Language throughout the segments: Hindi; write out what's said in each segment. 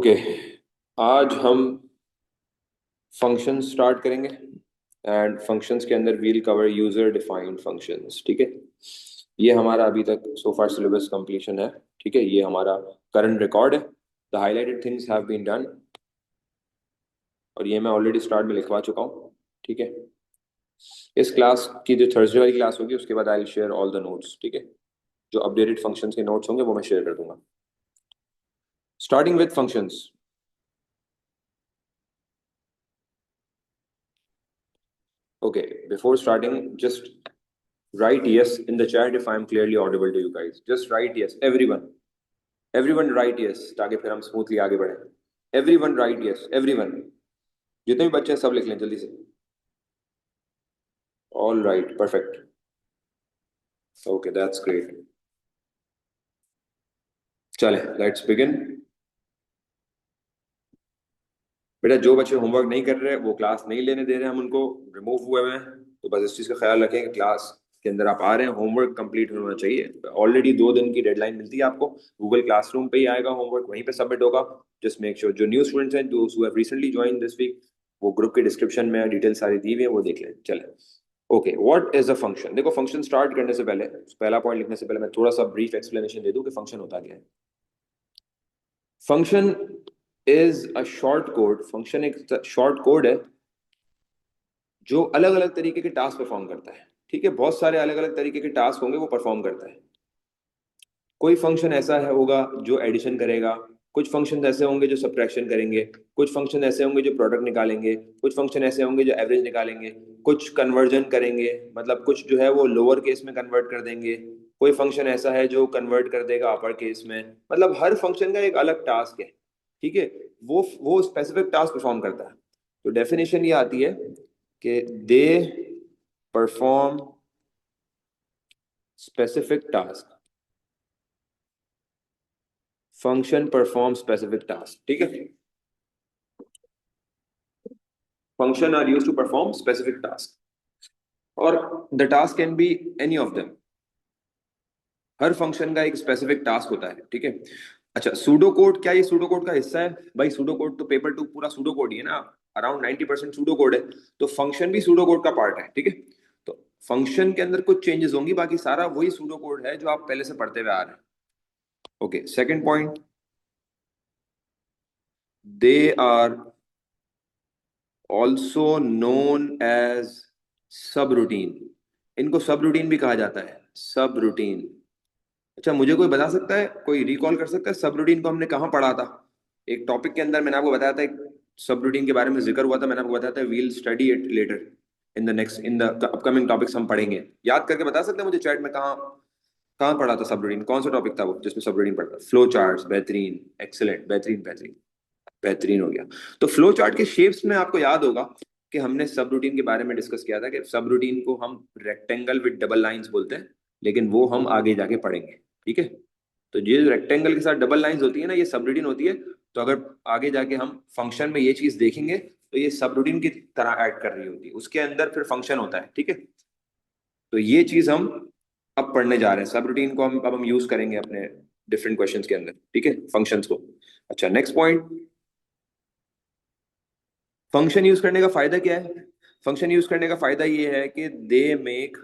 ओके। आज हम फंक्शन स्टार्ट करेंगे एंड फंक्शंस के अंदर we'll cover user defined functions. ठीक है, ये हमारा अभी तक सो फार सिलेबस कंप्लीशन है। ठीक है, ये हमारा करंट रिकॉर्ड है। The highlighted things have been done और ये मैं ऑलरेडी स्टार्ट में लिखवा चुका हूँ। ठीक है, इस क्लास की जो थर्सडे वाली क्लास होगी उसके बाद I will share all the notes. ठीक है, जो अपडेटेड फंक्शंस के नोट्स होंगे वो मैं शेयर कर दूंगा। Starting with functions. Okay, before starting, just write yes in the chat if I'm clearly audible to you guys. Just write yes, everyone. Everyone write yes ताकि फिर हम स्मूथली आगे बढ़े। Everyone write yes, everyone. जितने भी बच्चे हैं सब लिख लें जल्दी से। All right, perfect. Okay, that's great. चले, let's begin. बेटा जो बच्चे होमवर्क नहीं कर रहे वो क्लास नहीं लेने दे रहे, हम उनको रिमूव हुए हुए हैं। तो बस इस चीज़ का ख्याल रखें कि क्लास के अंदर आप आ रहे हैं, होमवर्क कंप्लीट होना चाहिए। ऑलरेडी 2 दिन की डेडलाइन मिलती है आपको, गूगल क्लासरूम पे ही आएगा होमवर्क, वहीं पे सबमिट होगा। जस्ट मेक श्योर जो न्यू स्टूडेंट्स हैं, जो रिसेंटली ज्वाइन दिस वीक, वो ग्रुप के डिस्क्रिप्शन में डिटेल सारी दी हुई है, वो देख लें। चले, okay, what is a function. देखो, फंक्शन स्टार्ट करने से पहले, पहला पॉइंट लिखने से पहले मैं थोड़ा सा ब्रीफ एक्सप्लेनेशन दे दूं कि फंक्शन होता क्या है। Function is a short code. Function एक शॉर्ट कोड है जो अलग अलग तरीके के टास्क परफॉर्म करता है। ठीक है, बहुत सारे अलग अलग तरीके के टास्क होंगे वो परफॉर्म करता है। कोई फंक्शन ऐसा है होगा जो एडिशन करेगा, कुछ फंक्शन ऐसे होंगे जो सब्ट्रैक्शन करेंगे, कुछ फंक्शन ऐसे होंगे जो प्रोडक्ट निकालेंगे, कुछ फंक्शन ऐसे होंगे जो एवरेज निकालेंगे, कुछ कन्वर्जन करेंगे, मतलब कुछ जो है वो लोअर केस में कन्वर्ट कर देंगे, कोई फंक्शन ऐसा है जो कन्वर्ट कर देगा अपर केस में। मतलब हर फंक्शन का एक अलग टास्क है। ठीक है, वो स्पेसिफिक टास्क परफॉर्म करता है। तो डेफिनेशन ये आती है कि they perform specific task. Function perform specific task. ठीक है, function are use to perform specific task और the task can be any of them. हर फंक्शन का एक स्पेसिफिक टास्क होता है। ठीक है, अच्छा, सूडो कोड, क्या ये सूडो कोड का हिस्सा है? भाई सूडो कोड तो पेपर टू पूरा सूडो कोड ही है ना, अराउंड 90% सूडो कोड है। तो फंक्शन भी सूडो कोड का पार्ट है। ठीक है, तो फंक्शन के अंदर कुछ चेंजेस होंगी, बाकी सारा वही सूडो कोड है जो आप पहले से पढ़ते हुए आ रहे हैं। Okay, second point, they are also known as subroutine. इनको सब रूटीन भी कहा जाता है, सब रूटीन। अच्छा, मुझे कोई बता सकता है, कोई रिकॉल कर सकता है सब रूटीन को हमने कहाँ पढ़ा था? एक टॉपिक के अंदर मैंने आपको बताया था, एक सब रूटीन के बारे में जिक्र हुआ था, मैंने आपको बताया था we'll study it later in the next, in the upcoming topics हम पढ़ेंगे। याद करके बता सकते हैं मुझे चैट में, कहाँ कहाँ पढ़ा था सब रूटीन? कौन सा टॉपिक था वो जिसमें सब रूटीन पढ़ा था? फ्लो चार्ट्स, बेहतरीन, एक्सेलेंट, बेहतरीन बेहतरीन, बेहतरीन हो गया। तो फ्लो चार्ट के शेप्स में आपको याद होगा कि हमने सब रूटीन के बारे में डिस्कस किया था कि सब रूटीन को हम रेक्टेंगल विद डबल लाइंस बोलते हैं, लेकिन वो हम आगे जाके पढ़ेंगे। ठीक है, तो ये रेक्टेंगल के साथ डबल लाइंस होती है ना, ये सब रूटीन होती है। तो अगर आगे जाके हम फंक्शन में ये चीज देखेंगे तो ये सब रूटीन की तरह ऐड कर रही होती है, उसके अंदर फिर फंक्शन होता है। ठीक है, तो ये चीज हम अब पढ़ने जा रहे हैं, सब रूटीन को हम अब हम यूज करेंगे अपने डिफरेंट क्वेश्चंस के अंदर। ठीक है, फंक्शंस को। अच्छा, नेक्स्ट पॉइंट, फंक्शन यूज करने का फायदा क्या है? फंक्शन यूज करने का फायदा ये है कि they make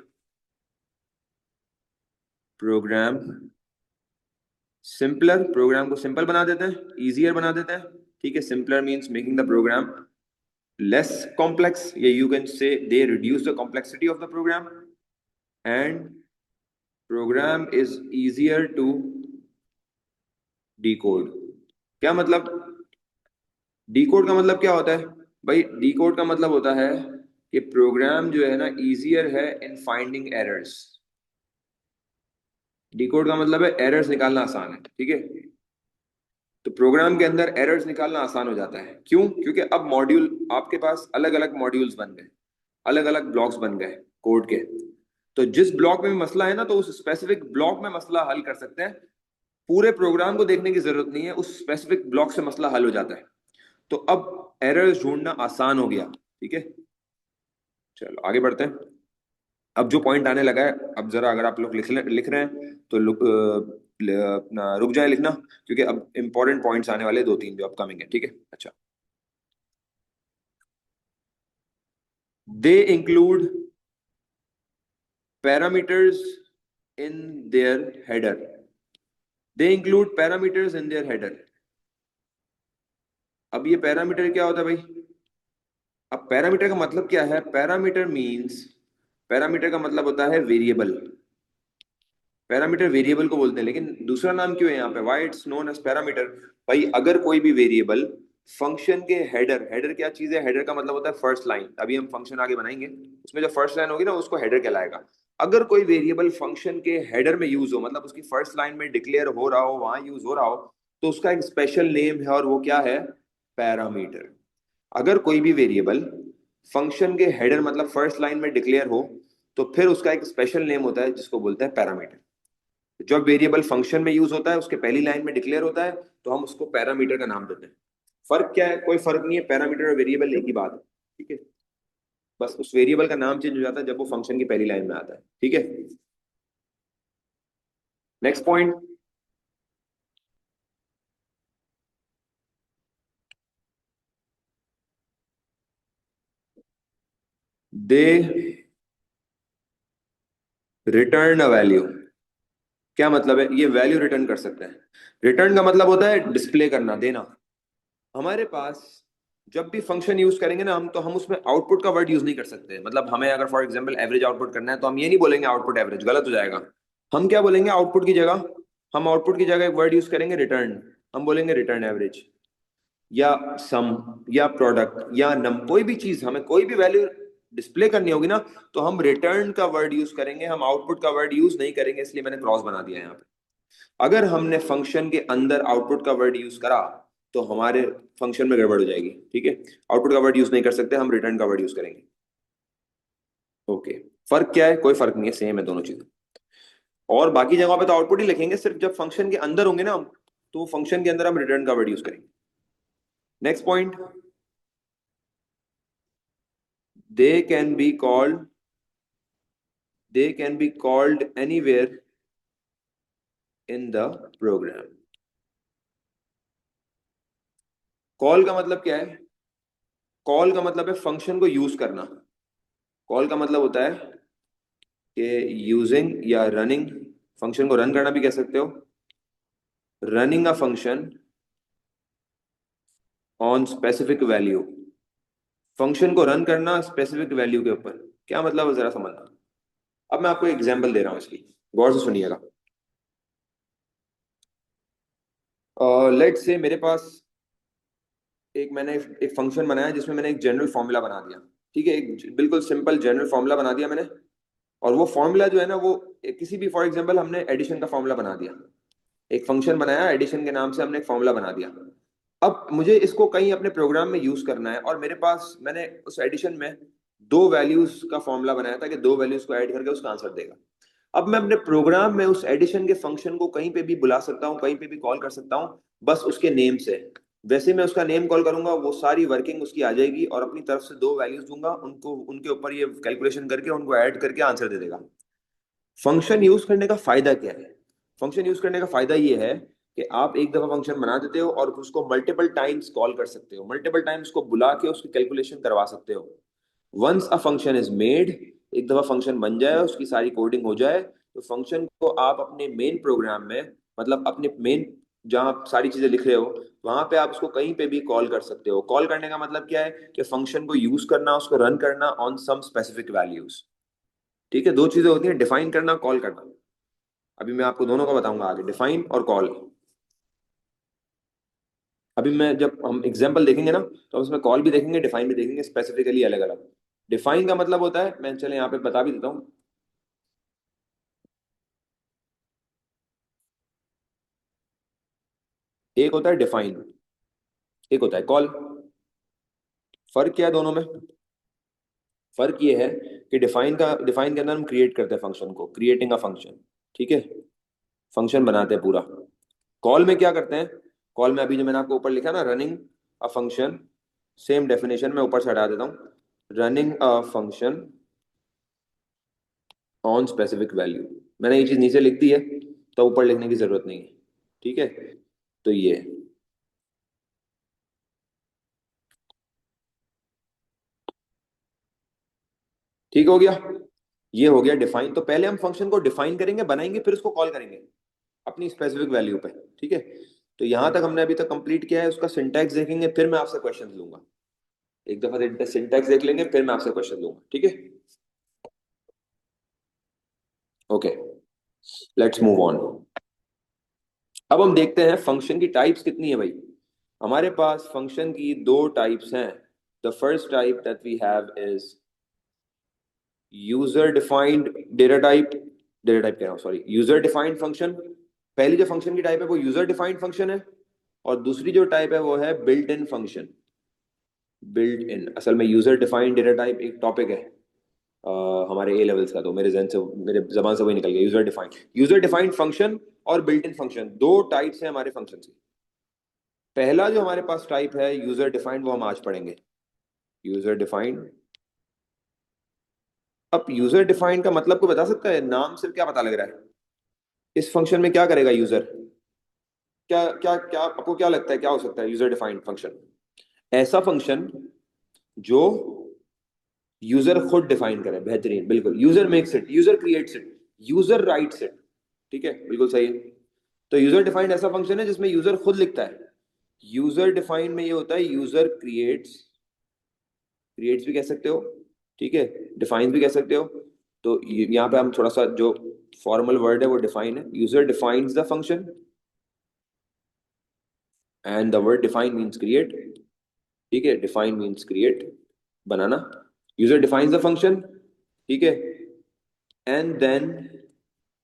program simpler. Program को सिंपल बना देते हैं, इजियर बना देते हैं। ठीक है, simpler means making the program less complex, या you can say they reduce the complexity of the program and program is easier to decode. क्या मतलब? डिकोड का मतलब क्या होता है भाई? डिकोड का मतलब होता है कि प्रोग्राम जो है ना इजियर है इन फाइंडिंग एरर्स। डिकोड का मतलब है एरर्स निकालना आसान है। ठीक है, तो प्रोग्राम के अंदर एरर्स निकालना आसान हो जाता है। क्यों? क्योंकि अब मॉड्यूल, आपके पास अलग अलग मॉड्यूल्स बन गए, अलग अलग ब्लॉक्स बन गए कोड के। तो जिस ब्लॉक में भी मसला है ना, तो उस स्पेसिफिक ब्लॉक में मसला हल कर सकते हैं। पूरे प्रोग्राम को देखने की जरूरत नहीं है, उस स्पेसिफिक ब्लॉक से मसला हल हो जाता है। तो अब एरर्स ढूंढना आसान हो गया। ठीक है, चलो आगे बढ़ते हैं। अब जो पॉइंट आने लगा है, अब जरा अगर आप लोग लिख रहे हैं तो अपना रुक जाए लिखना, क्योंकि अब इंपॉर्टेंट पॉइंट्स आने वाले 2-3 जो अपकमिंग है, ठीक है। अच्छा, they include parameters in their header. They include parameters in their header. अब ये पैरामीटर क्या होता है भाई? अब पैरामीटर का मतलब क्या है? पैरामीटर मींस, पैरामीटर का मतलब होता है वेरिएबल। पैरामीटर वेरिएबल को बोलते हैं, लेकिन दूसरा नाम क्यों है यहाँ पे? Why it's known as parameter? भाई अगर कोई भी वेरिएबल फंक्शन के हेडर, हेडर क्या चीज है? हेडर का मतलब होता है फर्स्ट लाइन। अभी हम फंक्शन आगे बनाएंगे, उसमें जो फर्स्ट लाइन होगी ना उसको हेडर कहलाएगा। अगर कोई वेरिएबल फंक्शन के हेडर में यूज हो, मतलब उसकी फर्स्ट लाइन में डिक्लेयर हो रहा हो, वहां यूज हो रहा हो, तो उसका एक स्पेशल नेम है, और वो क्या है? पैरामीटर। अगर कोई भी वेरिएबल फंक्शन के हेडर मतलब फर्स्ट लाइन में डिक्लेयर हो, तो फिर उसका एक स्पेशल नेम होता है जिसको बोलते हैं पैरामीटर। जब वेरिएबल फंक्शन में यूज होता है, उसके पहली लाइन में डिक्लेयर होता है, तो हम उसको पैरामीटर का नाम देते हैं। फर्क क्या है? कोई फर्क नहीं है, पैरामीटर और वेरिएबल एक ही बात है, ठीक है। बस उस वेरिएबल का नाम चेंज हो जाता है जब वो फंक्शन की पहली लाइन में आता है, ठीक है। Next point. They return a value. क्या मतलब है? ये वैल्यू रिटर्न कर सकते हैं। रिटर्न का मतलब होता है डिस्प्ले करना, देना। हमारे पास जब भी फंक्शन यूज करेंगे ना हम, तो हम उसमें आउटपुट का वर्ड यूज नहीं कर सकते। मतलब हमें अगर फॉर एग्जांपल एवरेज आउटपुट करना है, तो हम ये नहीं बोलेंगे आउटपुट एवरेज, गलत हो जाएगा। हम क्या बोलेंगे आउटपुट की जगह? हम आउटपुट की जगह एक वर्ड यूज करेंगे रिटर्न। हम बोलेंगे रिटर्न एवरेज, या सम, या प्रोडक्ट, या नम। कोई भी चीज, हमें कोई भी वैल्यू डिस्प्ले करनी होगी ना, तो हम रिटर्न का वर्ड यूज करेंगे, हम आउटपुट का वर्ड यूज नहीं करेंगे। इसलिए मैंने क्रॉस बना दिया है यहाँ पे। अगर हमने फंक्शन के अंदर आउटपुट का वर्ड यूज करा, तो हमारे फंक्शन में गड़बड़ हो जाएगी, ठीक है। आउटपुट का वर्ड यूज नहीं कर सकते, हम रिटर्न का वर्ड यूज करेंगे। ओके। फर्क क्या है? कोई फर्क नहीं है, सेम है दोनों चीजें। और बाकी जगहों पे तो आउटपुट ही लिखेंगे, सिर्फ जब फंक्शन के अंदर होंगे ना हम, तो फंक्शन के अंदर हम रिटर्न का वर्ड यूज करेंगे। Next point. They can be called, they can be called anywhere in the program. Call का मतलब क्या है? कॉल का मतलब है फंक्शन को यूज करना। कॉल का मतलब होता है कि यूजिंग या रनिंग, फंक्शन को रन करना भी कह सकते हो। Running a function on specific value. Function को रन करना स्पेसिफिक वैल्यू के ऊपर। क्या मतलब है जरा समझना। अब मैं आपको एग्जांपल दे रहा हूँ इसकी, गौर से सुनिएगा। लेट से मेरे पास एक, मैंने एक फंक्शन बनाया जिसमें मैंने एक जनरल फॉर्मूला बना दिया, ठीक है। एक बिल्कुल सिंपल जनरल फॉर्मूला बना दिया मैंने। और वो फॉर्मूला जो है ना, वो किसी भी, फॉर एग्जांपल हमने एडिशन का फॉर्मूला बना दिया। एक फंक्शन बनाया एडिशन के नाम से, हमने एक फॉर्मूला बना दिया। अब मुझे इसको कहीं अपने प्रोग्राम में यूज करना है, और मेरे पास मैंने उस एडिशन में दो वैल्यूज का फॉर्मूला बनाया था कि दो वैल्यूज को ऐड करके उसका आंसर देगा। अब मैं अपने प्रोग्राम में उस एडिशन के फंक्शन को कहीं पे भी बुला सकता हूँ, कहीं पे भी कॉल कर सकता हूँ, बस उसके नेम से। वैसे मैं उसका नेम कॉल करूंगा, वो सारी वर्किंग उसकी आ जाएगी, और अपनी तरफ से दो वैल्यूज दूंगा उनको, उनके ऊपर ये कैलकुलेशन करके उनको ऐड करके आंसर दे देगा। फंक्शन यूज करने का फायदा क्या है? फंक्शन यूज करने का फायदा ये है कि आप एक दफा फंक्शन बना देते हो और उसको मल्टीपल टाइम्स कॉल कर सकते हो, मल्टीपल टाइम्स को बुला के उसकी कैलकुलेशन करवा सकते हो। Once a function is made, एक दफा फंक्शन बन जाए, उसकी सारी कोडिंग हो जाए, तो फंक्शन को आप अपने मेन प्रोग्राम में, मतलब अपने मेन जहां आप सारी चीजें लिख रहे हो, वहां पे आप उसको कहीं पे भी कॉल कर सकते हो। कॉल करने का मतलब क्या है? कि फंक्शन को यूज करना, उसको रन करना ऑन सम स्पेसिफिक वैल्यूज, ठीक है। दो चीजें होती हैं, डिफाइन करना, कॉल करना। अभी मैं आपको दोनों का बताऊंगा आगे, डिफाइन और कॉल। अभी मैं, जब हम एग्जांपल देखेंगे ना, तो हम उसमें कॉल भी देखेंगे, डिफाइन भी देखेंगे, स्पेसिफिकली अलग अलग। डिफाइन का मतलब होता है, मैं चले यहाँ पे बता भी देता हूँ। एक होता है डिफाइन, एक होता है कॉल। फर्क क्या है दोनों में? फर्क ये है कि डिफाइन के अंदर हम क्रिएट करते हैं फंक्शन को, क्रिएटिंग अ फंक्शन, ठीक है। फंक्शन बनाते हैं पूरा। कॉल में क्या करते हैं? कॉल में अभी जो मैंने आपको ऊपर लिखा ना, running a function, same definition में ऊपर से हटा देता हूँ। Running a function on specific value, मैंने ये चीज नीचे लिख दी है। तो ऊपर लिखने की जरूरत नहीं है। ठीक है, तो ये ठीक हो गया। ये हो गया डिफाइन। तो पहले हम फंक्शन को डिफाइन करेंगे, बनाएंगे, फिर उसको कॉल करेंगे अपनी स्पेसिफिक वैल्यू पे। ठीक है, तो यहां तक हमने अभी तक कंप्लीट किया है। उसका सिंटैक्स देखेंगे, फिर मैं आपसे क्वेश्चन लूंगा। एक दफा सिंटैक्स देख लेंगे, फिर मैं आपसे क्वेश्चन लूंगा। ठीक है, ओके, लेट्स मूव ऑन। अब हम देखते हैं फंक्शन की टाइप्स कितनी है भाई। हमारे पास फंक्शन की दो टाइप्स हैं। The first type that we have is user defined data type. Data type कह रहा हूँ, सॉरी, यूजर डिफाइंड फंक्शन। पहली जो फंक्शन की टाइप है वो यूजर डिफाइंड फंक्शन है, और दूसरी जो टाइप है वो है built in function. Built in, असल में यूजर डिफाइंड डेटा टाइप एक टॉपिक है हमारे ए लेवल्स का, तो मेरे जहन से, मेरे जबान से वही निकल गया। यूजर डिफाइंड फंक्शन और बिल्ट इन फंक्शन, दो टाइप्स हैं हमारे फंक्शन की। पहला जो हमारे पास टाइप है यूजर डिफाइंड, वो हम आज पढ़ेंगे। User defined. अब यूजर डिफाइंड का मतलब को बता सकता है? नाम से क्या पता लग रहा है? इस फंक्शन में क्या करेगा यूजर? क्या क्या क्या आपको क्या लगता है क्या हो सकता है यूजर डिफाइंड फंक्शन? ऐसा फंक्शन जो यूजर खुद डिफाइन करे। बेहतरीन, बिल्कुल। User makes it, user creates it, user rights it. ठीक है, बिल्कुल सही है। तो यूजर डिफाइंड ऐसा फंक्शन है जिसमें यूजर खुद लिखता है। यूजर डिफाइंड में ये होता है यूजर क्रिएट्स, क्रिएट्स भी कह सकते हो, ठीक है, डिफाइन भी कह सकते हो। तो यहाँ पे हम थोड़ा सा जो फॉर्मल वर्ड है वो डिफाइन है। User defines the function, and the word define means create. ठीक है, define means create, banana. User defines the function, ठीक है, एंड देन,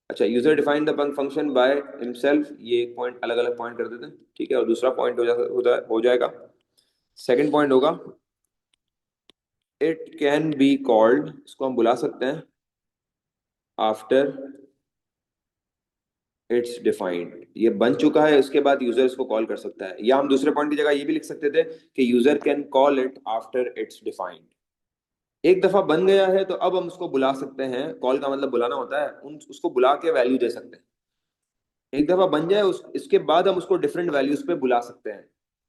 अच्छा, user define the function by himself, ये एक पॉइंट, अलग अलग पॉइंट कर देते हैं। ठीक है, और दूसरा पॉइंट हो जाएगा, सेकंड पॉइंट होगा इट कैन बी कॉल्ड, इसको हम बुला सकते हैं आफ्टर इट्स डिफाइंड। ये बन चुका है, उसके बाद यूजर इसको कॉल कर सकता है। या हम दूसरे पॉइंट की जगह ये भी लिख सकते थे कि user can call it after it's defined. एक दफा बन गया है तो अब हम उसको बुला सकते हैं। कॉल का मतलब बुलाना होता है, उसको बुला के वैल्यू दे सकते हैं। एक दफा बन जाए इसके बाद हम उसको डिफरेंट वैल्यूज पे बुला सकते हैं।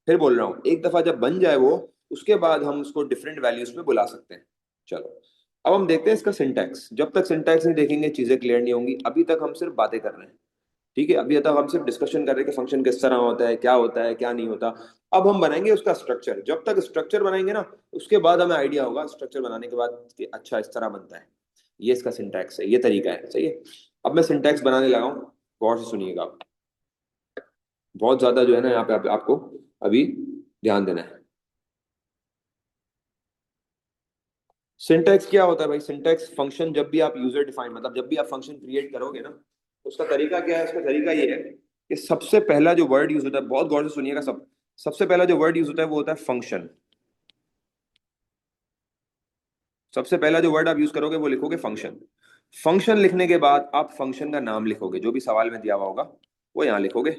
फिर बोल रहा हूँ, एक दफा जब बन जाए वो, उसके बाद हम उसको डिफरेंट वैल्यूज पे बुला सकते हैं। चलो, अब हम देखते हैं इसका सिंटैक्स। जब तक सिंटैक्स नहीं देखेंगे चीजें क्लियर नहीं होंगी। अभी तक हम सिर्फ बातें कर रहे हैं। ठीक है, अभी तक हम सिर्फ डिस्कशन कर रहे हैं कि फंक्शन किस तरह होता है क्या नहीं होता। अब हम बनाएंगे उसका स्ट्रक्चर। जब तक स्ट्रक्चर बनाएंगे ना, उसके बाद हमें आइडिया होगा स्ट्रक्चर बनाने के बाद कि अच्छा इस तरह बनता है। ये इसका सिंटैक्स है, ये तरीका है, सही है। अब मैं सिंटैक्स बनाने लगा हूँ, गौर से सुनिएगा आप। बहुत ज्यादा जो है ना यहाँ पे आपको अभी ध्यान देना है। सिंटैक्स क्या होता है भाई? सिंटैक्स फंक्शन, जब भी आप यूजर डिफाइन, मतलब जब भी आप फंक्शन क्रिएट करोगे ना, उसका तरीका क्या है? उसका तरीका ये है कि सबसे पहला जो वर्ड यूज होता है, बहुत गौर से सुनिएगा सब, सबसे पहला जो वर्ड यूज होता है वो होता है फंक्शन। सबसे पहला जो वर्ड आप यूज करोगे वो लिखोगे फंक्शन। फंक्शन लिखने के बाद आप फंक्शन का नाम लिखोगे, जो भी सवाल में दिया हुआ होगा वो यहाँ लिखोगे।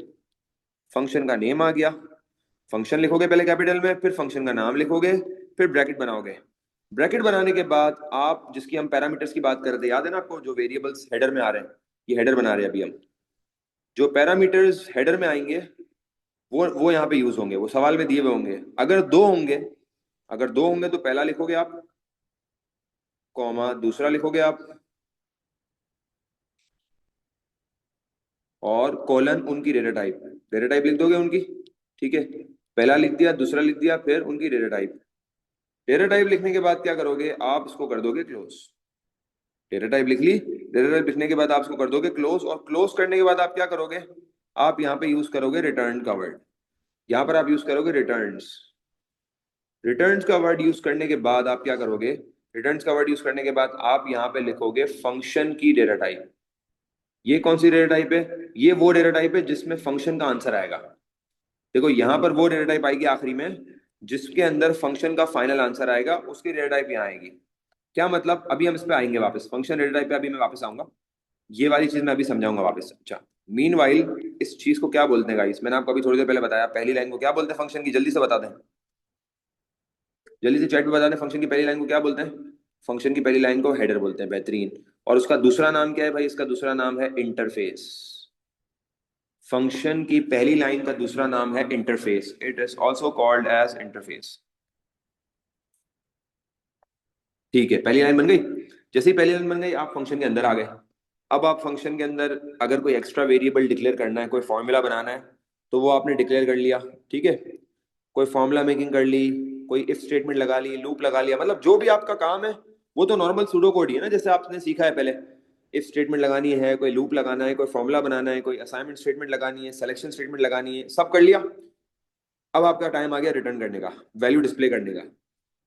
फंक्शन का नेम आ गया, फंक्शन लिखोगे पहले कैपिटल में, फिर फंक्शन का नाम लिखोगे, फिर ब्रैकेट बनाओगे। ब्रैकेट बनाने के बाद आप जिसकी हम पैरामीटर्स की बात कर रहे थे, याद है ना आपको, जो वेरिएबल्स हेडर में आ रहे हैं, ये हेडर बना रहे हैं अभी हम। जो पैरामीटर्स हेडर में आएंगे वो यहाँ पे यूज होंगे, वो सवाल में दिए हुए होंगे। अगर दो होंगे तो पहला लिखोगे आप, कॉमा दूसरा लिखोगे आप, और कॉलन उनकी डेटा टाइप लिख दोगे उनकी। ठीक है, पहला लिख दिया, दूसरा लिख दिया, फिर उनकी डेटा टाइप। डेटा टाइप लिखने के बाद क्या करोगे आप? इसको कर दोगे क्लोज। डेटा टाइप लिख ली, डेटा टाइप लिखने के बाद आप इसको कर दोगे क्लोज, और क्लोज करने के बाद आप क्या करोगे? आप यहाँ पे यूज करोगे रिटर्न का वर्ड। यहाँ पर आप यूज करोगे रिटर्न्स। रिटर्न्स का वर्ड यूज करने के बाद आप क्या करोगे? रिटर्न्स का वर्ड यूज करने के बाद आप यहाँ पे लिखोगे फंक्शन की डेटा टाइप। ये कौन सी डेटा टाइप है? ये वो डेटा टाइप है जिसमें फंक्शन का आंसर आएगा। देखो, यहाँ पर वो डेटा टाइप आएगी आखिरी में जिसके अंदर फंक्शन का फाइनल आंसर आएगा, उसकी डेटा टाइप यहाँ आएगी। क्या मतलब? अभी हम इस पे आएंगे वापस, फंक्शन डेटा टाइप पे अभी मैं वापस आऊंगा। ये वाली चीज मैं अभी समझाऊंगा वापस। अच्छा, मीनवाइल इस चीज को क्या बोलते हैं गाइस? मैंने आपको अभी थोड़ी देर पहले बताया, पहली लाइन को क्या बोलते हैं फंक्शन की? जल्दी से बता दें, जल्दी से चैट में बता दें, फंक्शन की पहली लाइन को क्या बोलते हैं? फंक्शन की पहली लाइन को हेडर बोलते हैं। बेहतरीन। और उसका दूसरा नाम क्या है भाई? इसका दूसरा नाम है इंटरफेस। फंक्शन की पहली लाइन का दूसरा नाम है interface, it is also called as interface. ठीक है, पहली लाइन बन गई। जैसे ही पहली लाइन बन गई आप फंक्शन के अंदर आ गए। अब आप फंक्शन के अंदर अगर कोई एक्स्ट्रा वेरिएबल डिक्लेयर करना है, कोई फॉर्मूला बनाना है, तो वो आपने डिक्लेयर कर लिया। ठीक है, कोई फॉर्मूला मेकिंग कर ली, कोई इफ स्टेटमेंट लगा ली, लूप लगा लिया, मतलब जो भी आपका काम है वो तो नॉर्मल सूडो कोड ही है ना, जैसे आपने सीखा है पहले। इफ स्टेटमेंट लगानी है, कोई लूप लगाना है, कोई फॉर्मूला बनाना है, कोई असाइनमेंट स्टेटमेंट लगानी है, सिलेक्शन स्टेटमेंट लगानी है, सब कर लिया। अब आपका टाइम आ गया रिटर्न करने का, वैल्यू डिस्प्ले करने का।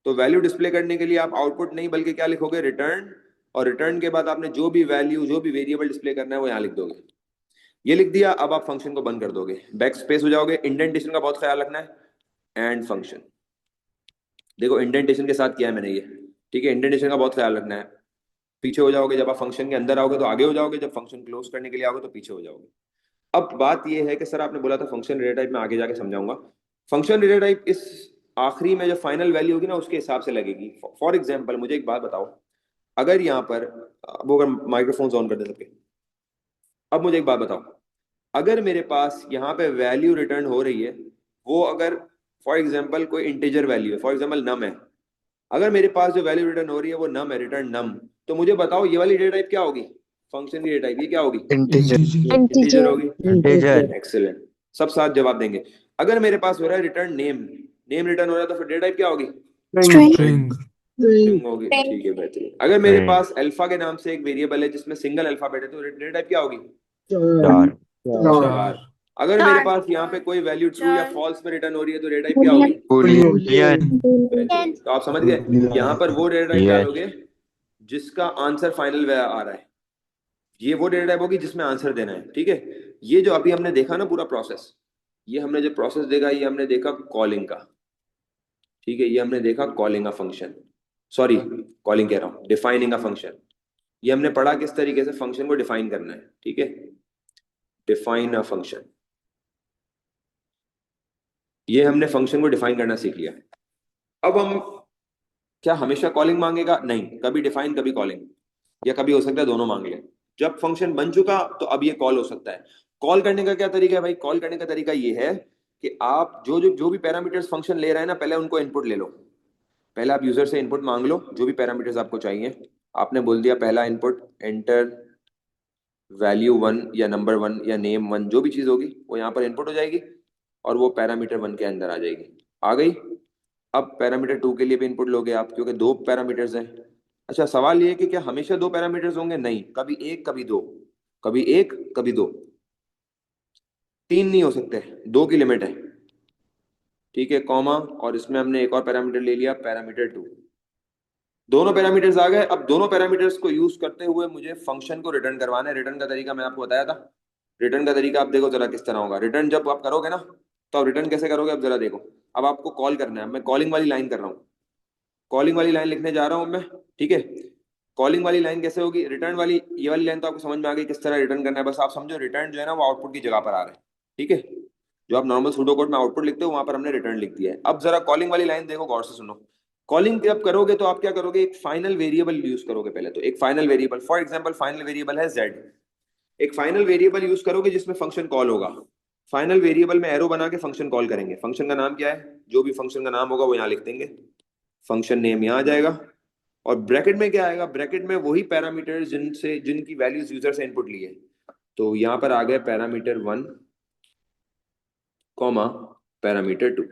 तो वैल्यू डिस्प्ले करने के लिए आप आउटपुट नहीं बल्कि क्या लिखोगे, रिटर्न। और रिटर्न के बाद आपने जो भी वैल्यू, जो भी वेरिएबल डिस्प्ले करना है वो यहाँ लिख दोगे। ये लिख दिया, अब आप फंक्शन को बंद कर दोगे, बैक स्पेस हो जाओगे। इंडेंटेशन का बहुत ख्याल रखना है। एंड फंक्शन, देखो इंडेंटेशन के साथ किया है मैंने ये। ठीक है, इंडेंटेशन का बहुत ख्याल रखना है। पीछे हो जाओगे, जब आप फंक्शन के अंदर आओगे तो आगे हो जाओगे, जब फंक्शन क्लोज करने के लिए आओगे तो पीछे हो जाओगे। अब बात ये है कि सर आपने बोला था फंक्शन डेटा टाइप, में आगे जाके समझाऊंगा। फंक्शन डेटा टाइप इस आखिरी में जो फाइनल वैल्यू होगी ना उसके हिसाब से लगेगी। फॉर एग्जाम्पल मुझे एक बात बताओ, अगर यहाँ पर वो, अगर माइक्रोफोन्स ऑन कर दे सबके। अब मुझे एक बात बताओ, अगर मेरे पास यहाँ पे वैल्यू रिटर्न हो रही है, वो अगर फॉर एग्जाम्पल कोई इंटीजर वैल्यू है, फॉर एग्जाम्पल नम है, अगर मेरे पास जो वैल्यू रिटर्न हो रही है वो नम है, रिटर्न नम, तो मुझे बताओ ये वाली डेटा टाइप क्या होगी, फंक्शन की डेटा टाइप ये क्या होगी, इंटीजर। इंटीजर होगी। इंटीजर। एक्सेलेंट, सब साथ जवाब देंगे। अगर मेरे पास हो रहा है रिटर्न नेम, नेम रिटर्न हो रहा है, तो फिर डेटा टाइप क्या होगी, स्ट्रिंग। स्ट्रिंग। स्ट्रिंग होगी। ठीक है, बेहतरीन। अगर मेरे स्ट्रिंग। पास अल्फा के नाम से एक वेरिएबल है जिसमें सिंगल अल्फाबेट है, तो डेटा टाइप क्या होगी, स्टार। चार। चार। अगर मेरे पास यहाँ पे कोई वैल्यू ट्रू या फॉल्स में रिटर्न हो रही है, तो डेटा टाइप क्या होगी, बुलियन। बुलियन। बेहतरीन। तो आप समझ गए, यहाँ पर वो डेटा टाइप यस। डालोगे जिसका आंसर फाइनल आ रहा है। ये वो डेटा टाइप होगी जिसमें आंसर देना है। ठीक है, ये जो अभी हमने देखा ना पूरा प्रोसेस, ये हमने जो प्रोसेस देखा, ये हमने देखा कॉलिंग का। ठीक है, ये हमने देखा कॉलिंग का फंक्शन, सॉरी कॉलिंग कह रहा हूँ, डिफाइनिंग का फंक्शन। ये हमने पढ़ा किस तरीके से फंक्शन को डिफाइन करना है। ठीक है, डिफाइन अ फंक्शन, ये हमने फंक्शन को डिफाइन करना सीख लिया। अब हम, क्या हमेशा कॉलिंग मांगेगा, नहीं, कभी डिफाइन कभी कॉलिंग, या कभी हो सकता है दोनों मांग ले। जब फंक्शन बन चुका तो अब ये कॉल हो सकता है। कॉल करने का क्या तरीका है भाई, कॉल करने का तरीका ये है कि आप जो भी पैरामीटर्स फंक्शन ले रहे हैं ना, पहले उनको इनपुट ले लो। पहले आप यूजर से इनपुट मांग लो, जो भी पैरामीटर्स आपको चाहिए। आपने बोल दिया पहला इनपुट एंटर वैल्यू वन या नंबर वन या नेम वन, जो भी चीज होगी वो यहाँ पर इनपुट हो जाएगी, और वो पैरामीटर वन के अंदर आ जाएगी। आ गई। अब पैरामीटर टू के लिए भी इनपुट लोगे आप, क्योंकि दो पैरामीटर्स हैं। अच्छा, सवाल ये है कि क्या हमेशा दो पैरामीटर्स होंगे, नहीं, कभी एक कभी दो, कभी एक कभी दो, तीन नहीं हो सकते, दो की लिमिट है। ठीक है, कॉमा, और इसमें हमने एक और पैरामीटर ले लिया, पैरामीटर टू। दोनों पैरामीटर्स आ गए। अब दोनों पैरामीटर्स को यूज करते हुए मुझे फंक्शन को रिटर्न करवाना है। रिटर्न का तरीका मैं आपको बताया था। रिटर्न का तरीका आप देखो जरा किस तरह होगा। रिटर्न जब आप करोगे ना, तो आप रिटर्न कैसे करोगे, अब जरा देखो। अब आपको कॉल करना है, मैं कॉलिंग वाली लाइन कर रहा हूँ, कॉलिंग वाली लाइन लिखने जा रहा हूँ मैं। ठीक है, कॉलिंग वाली लाइन कैसे होगी, रिटर्न वाली, ये वाली लाइन तो आपको समझ में आ गई किस तरह रिटर्न करना है। बस आप समझो रिटर्न जो है ना वो आउटपुट की जगह पर आ रहा है। ठीक है, जो आप नॉर्मल सूडो कोड में आउटपुट लिखते हो वहां पर हमने रिटर्न लिख दिया है। अब जरा कॉलिंग वाली लाइन देखो, गौर से सुनो। कॉलिंग जब करोगे तो आप क्या करोगे, एक फाइनल वेरिएबल यूज करोगे पहले। तो एक final variable, for example final variable है जेड। एक फाइनल वेरिएबल यूज करोगे जिसमें फंक्शन कॉल होगा। फाइनल वेरिएबल में एरो बना के फंक्शन कॉल करेंगे। फंक्शन का नाम क्या है, जो भी फंक्शन का नाम होगा वो यहाँ लिख देंगे, फंक्शन नेम यहाँ आ जाएगा। और ब्रैकेट में क्या आएगा, ब्रैकेट में वही पैरामीटर जिनसे, जिनकी वैल्यूज यूजर से इनपुट ली है। तो यहाँ पर आ गए parameter one comma parameter two.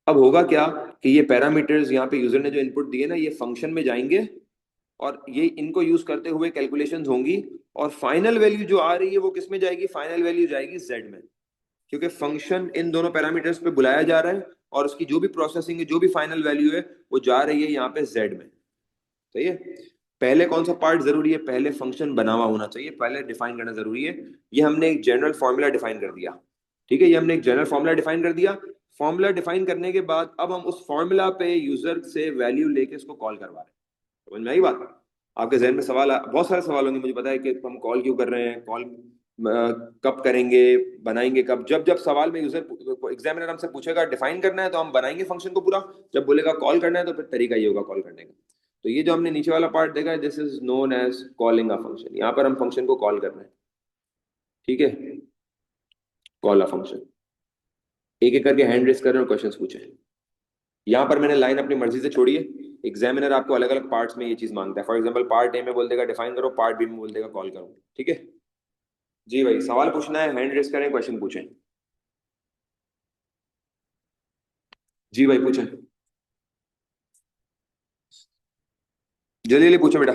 अब होगा क्या कि ये पैरामीटर्स यहाँ पे यूजर ने जो इनपुट दिए ना, ये फंक्शन में जाएंगे, और ये इनको यूज करते हुए कैलकुलेशंस होंगी। और फाइनल वैल्यू जो आ रही है वो किस में जाएगी, फाइनल वैल्यू जाएगी जेड में, क्योंकि फंक्शन इन दोनों पैरामीटर्स पे बुलाया जा रहा है, और उसकी जो भी प्रोसेसिंग है, जो भी फाइनल वैल्यू है, वो जा रही है यहाँ पे जेड में। सही है। पहले कौन सा पार्ट जरूरी है, पहले फंक्शन बना हुआ होना चाहिए, पहले डिफाइन करना जरूरी है। ये हमने एक जनरल फॉर्मूला डिफाइन कर दिया। ठीक है, ये हमने एक जनरल फॉर्मूला डिफाइन कर दिया। फॉर्मूला डिफाइन करने के बाद अब हम उस फॉर्मूला पे यूजर से वैल्यू लेके उसको कॉल करवा रहे हैं। समझ में आई बात। आपके जहन में सवाल बहुत सारे सवाल होंगे, मुझे पता है कि हम कॉल क्यों कर रहे हैं, कॉल कब करेंगे, बनाएंगे कब। जब जब सवाल में यूजर एग्जामिनर हमसे पूछेगा डिफाइन करना है तो हम बनाएंगे फंक्शन को पूरा, जब बोलेगा कॉल करना है तो फिर तरीका ये होगा कॉल करने का। तो ये जो हमने नीचे वाला पार्ट देखा है, this is known as calling a function. यहाँ पर हम फंक्शन को कॉल कर रहे हैं। ठीक है, कॉल अ फंक्शन। एक एक करके हैंड रेस करें और क्वेश्चंस पूछें। यहाँ पर मैंने लाइन अपनी मर्जी से छोड़ी है। एग्जामिनर आपको अलग अलग पार्ट्स में ये चीज मांगता है। फॉर एग्जांपल पार्ट ए में बोल देगा डिफाइन करो, पार्ट बी में बोल देगा कॉल करो। ठीक है जी भाई, सवाल पूछना है, हैंड रेस करें, क्वेश्चन पूछें। जी भाई पूछें, जल्दी जल्दी पूछो बेटा।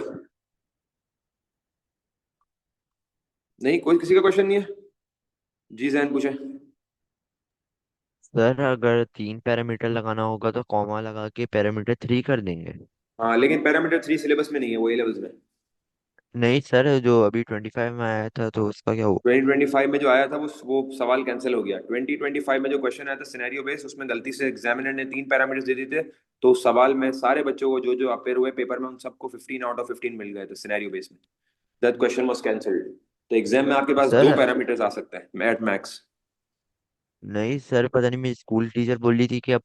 नहीं, कोई किसी का क्वेश्चन नहीं है? जी जैन पूछें। सर अगर 3 पैरामीटर लगाना होगा तो कॉमा लगा के पैरामीटर 3 कर देंगे। हाँ लेकिन पैरामीटर 3 सिलेबस में नहीं है, वो ए लेवल्स में। नहीं सर, जो अभी 25 में आया था तो उसका क्या हुआ? 2025 में जो आया था वो सवाल कैंसिल हो गया। 2025 में जो क्वेश्चन आया था सिनेरियो बेस्ड, उसमें गलती से एग्जामिनर ने 3 पैरामीटर्स दे दिए थे। तो उस सवाल में सारे बच्चों को जो जो अपेयर हुए पेपर में, उन सबको 15 आउट ऑफ 15 मिल गए थे सिनेरियो बेस्ड में। That question was cancelled. तो एग्जाम में आपके पास दो सर पैरामीटर्स आ सकते हैं एट मैक्स। नहीं सर, पता नहीं, मेरी स्कूल टीचर बोल रही थी कि अब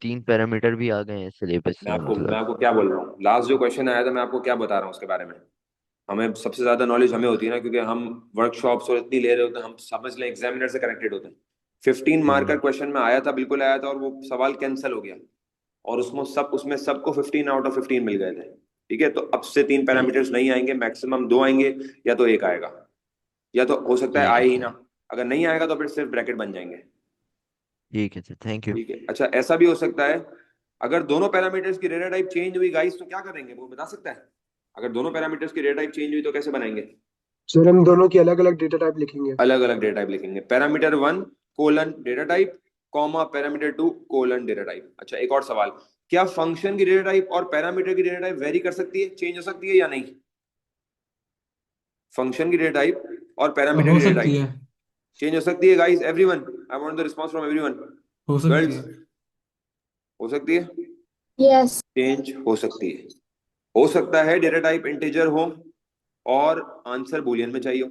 3 पैरामीटर भी आ गए हैं सिलेबस मैं में, आपको मैं मतलब। आपको क्या बोल रहा हूँ, लास्ट जो क्वेश्चन आया था मैं आपको क्या बता रहा हूँ उसके बारे में। हमें सबसे ज्यादा नॉलेज हमें होती है ना, क्योंकि हम वर्कशॉप्स और इतनी ले रहे होते हैं, हम समझ लें एग्जामिनर से कनेक्टेड होते हैं। 15 मार्क का हम्म। क्वेश्चन में आया था, बिल्कुल आया था, और वो सवाल कैंसिल हो गया। और उसमें सबको 15 आउट ऑफ 15 मिल गए थे। ठीक है, तो अब से 3 पैरामीटर्स नहीं आएंगे, मैक्सिमम दो आएंगे, या तो एक आएगा, या तो हो सकता है ठीक है आए ही सर। ना। अगर नहीं आएगा तो फिर सिर्फ ब्रैकेट बन जाएंगे। ठीक है सर, थैंक यू। ठीक है, अच्छा ऐसा भी हो सकता है, अगर दोनों पैरामीटर्स की डेटा टाइप चेंज हुई गाइस तो क्या करेंगे, वो बता सकता है? अगर दोनों पैरामीटर्स की डेटा टाइप चेंज हुई तो कैसे बनाएंगे? सर हम दोनों की अलग अलग डेटा टाइप लिखेंगे। अलग अलग डेटा टाइप लिखेंगे। Parameter 1 colon data type, comma parameter 2 colon data type. अच्छा एक और सवाल, क्या फंक्शन की डेटा टाइप और पैरामीटर की डेटा टाइप वेरी कर सकती है, चेंज हो सकती है या नहीं? फंक्शन की डेटा टाइप और पैरामीटर हो की डेटा सकती है। टाइप चेंज हो सकती है guys, everyone, I want the response from everyone. हो सकती गर्ल्स, है। हो सकती है, यस। चेंज हो सकती है। हो सकता है डेटा टाइप इंटीजर हो और आंसर बूलियन में चाहिए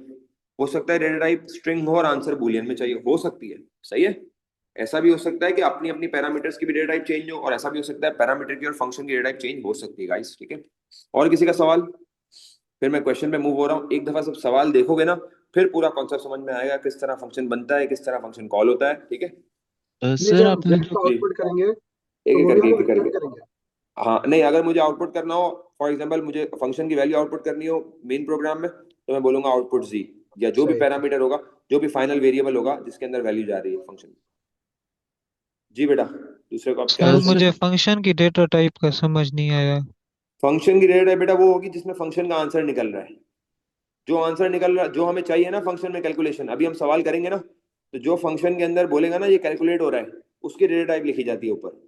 हो सकता है डेटा टाइप स्ट्रिंग हो और आंसर बूलियन में चाहिए, हो सकती है। सही है। ऐसा भी हो सकता है कि अपनी अपनी पैरामीटर्स की भी डेटा टाइप चेंज हो, और ऐसा भी हो सकता है पैरामीटर की और फंक्शन की डेटा टाइप चेंज हो सकती है गाइस। ठीक है, और किसी का सवाल? फिर मैं क्वेश्चन पे मूव हो रहा हूँ। एक दफा सब सवाल देखोगे ना, फिर पूरा कॉन्सेप्ट समझ में आएगा, किस तरह फंक्शन बनता है, किस तरह फंक्शन कॉल होता है। ठीक है ये सर जब हम आपने ब्रैकेट जो का जी, आउटपुट करेंगे एक तो एक वो भी करके हम एक लोग एक रिटर्न करके। करेंगे। हाँ नहीं, अगर मुझे आउटपुट करना हो, फॉर एग्जांपल मुझे फंक्शन की वैल्यू आउटपुट करनी हो मेन प्रोग्राम में, तो मैं बोलूंगा आउटपुट जी, या जो भी सही। पैरामीटर होगा, जो भी फाइनल वेरिएबल होगा जिसके अंदर वैल्यू जा रही है फंक्शन। जी बेटा, दूसरे को आप क्या सर पूछ रहे मुझे थे? फंक्शन की डेटा टाइप का समझ नहीं आया। फंक्शन की रेट है बेटा वो होगी जिसमें फंक्शन का आंसर निकल रहा है। जो आंसर निकल रहा, जो हमें चाहिए ना फंक्शन में कैलकुलेशन, अभी हम सवाल करेंगे ना, तो जो फंक्शन के अंदर बोलेगा ना ये कैलकुलेट हो रहा है, उसकी डेटा टाइप लिखी जाती है ऊपर।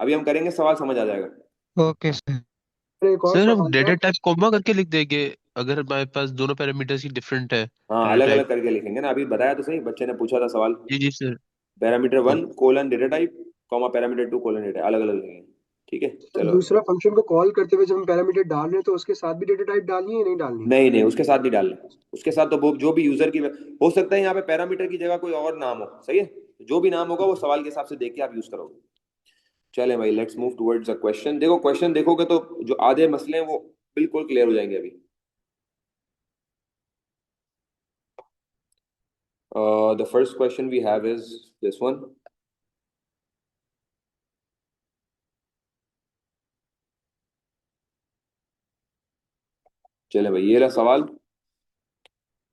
अभी हम करेंगे, सवाल समझ आ जाएगा। Okay sir. फिर एक और सर हम सवाल था। डेटा टाइप कॉमा करके लिख देंगे अगर हमारे पास दोनों पैरामीटर्स की डिफरेंट है हाँ डेटा अलग टाइप। अलग करके लिखेंगे ना, अभी बताया तो सही, बच्चे ने पूछा था सवाल। जी जी sir. Parameter 1 okay. Colon data type, comma parameter 2 colon data, अलग अलग लिखेंगे। ठीक है सर चलो। दूसरा फंक्शन को कॉल करते हुए जब हम पैरामीटर डाल रहे हैं तो उसके साथ भी डेटा टाइप डालनी है या नहीं डालनी? नहीं नहीं, उसके साथ नहीं डालना। उसके साथ तो वो जो भी यूजर की, हो सकता है यहाँ पे पैरामीटर की जगह कोई और नाम हो। सही है, जो भी नाम होगा वो सवाल के हिसाब से देख के आप यूज करोगे। चले भाई, let's move towards a question. देखो क्वेश्चन देखोगे तो जो आधे मसले हैं वो बिल्कुल क्लियर हो जाएंगे अभी। The first question we have is this one. चले भाई, ये रहा सवाल।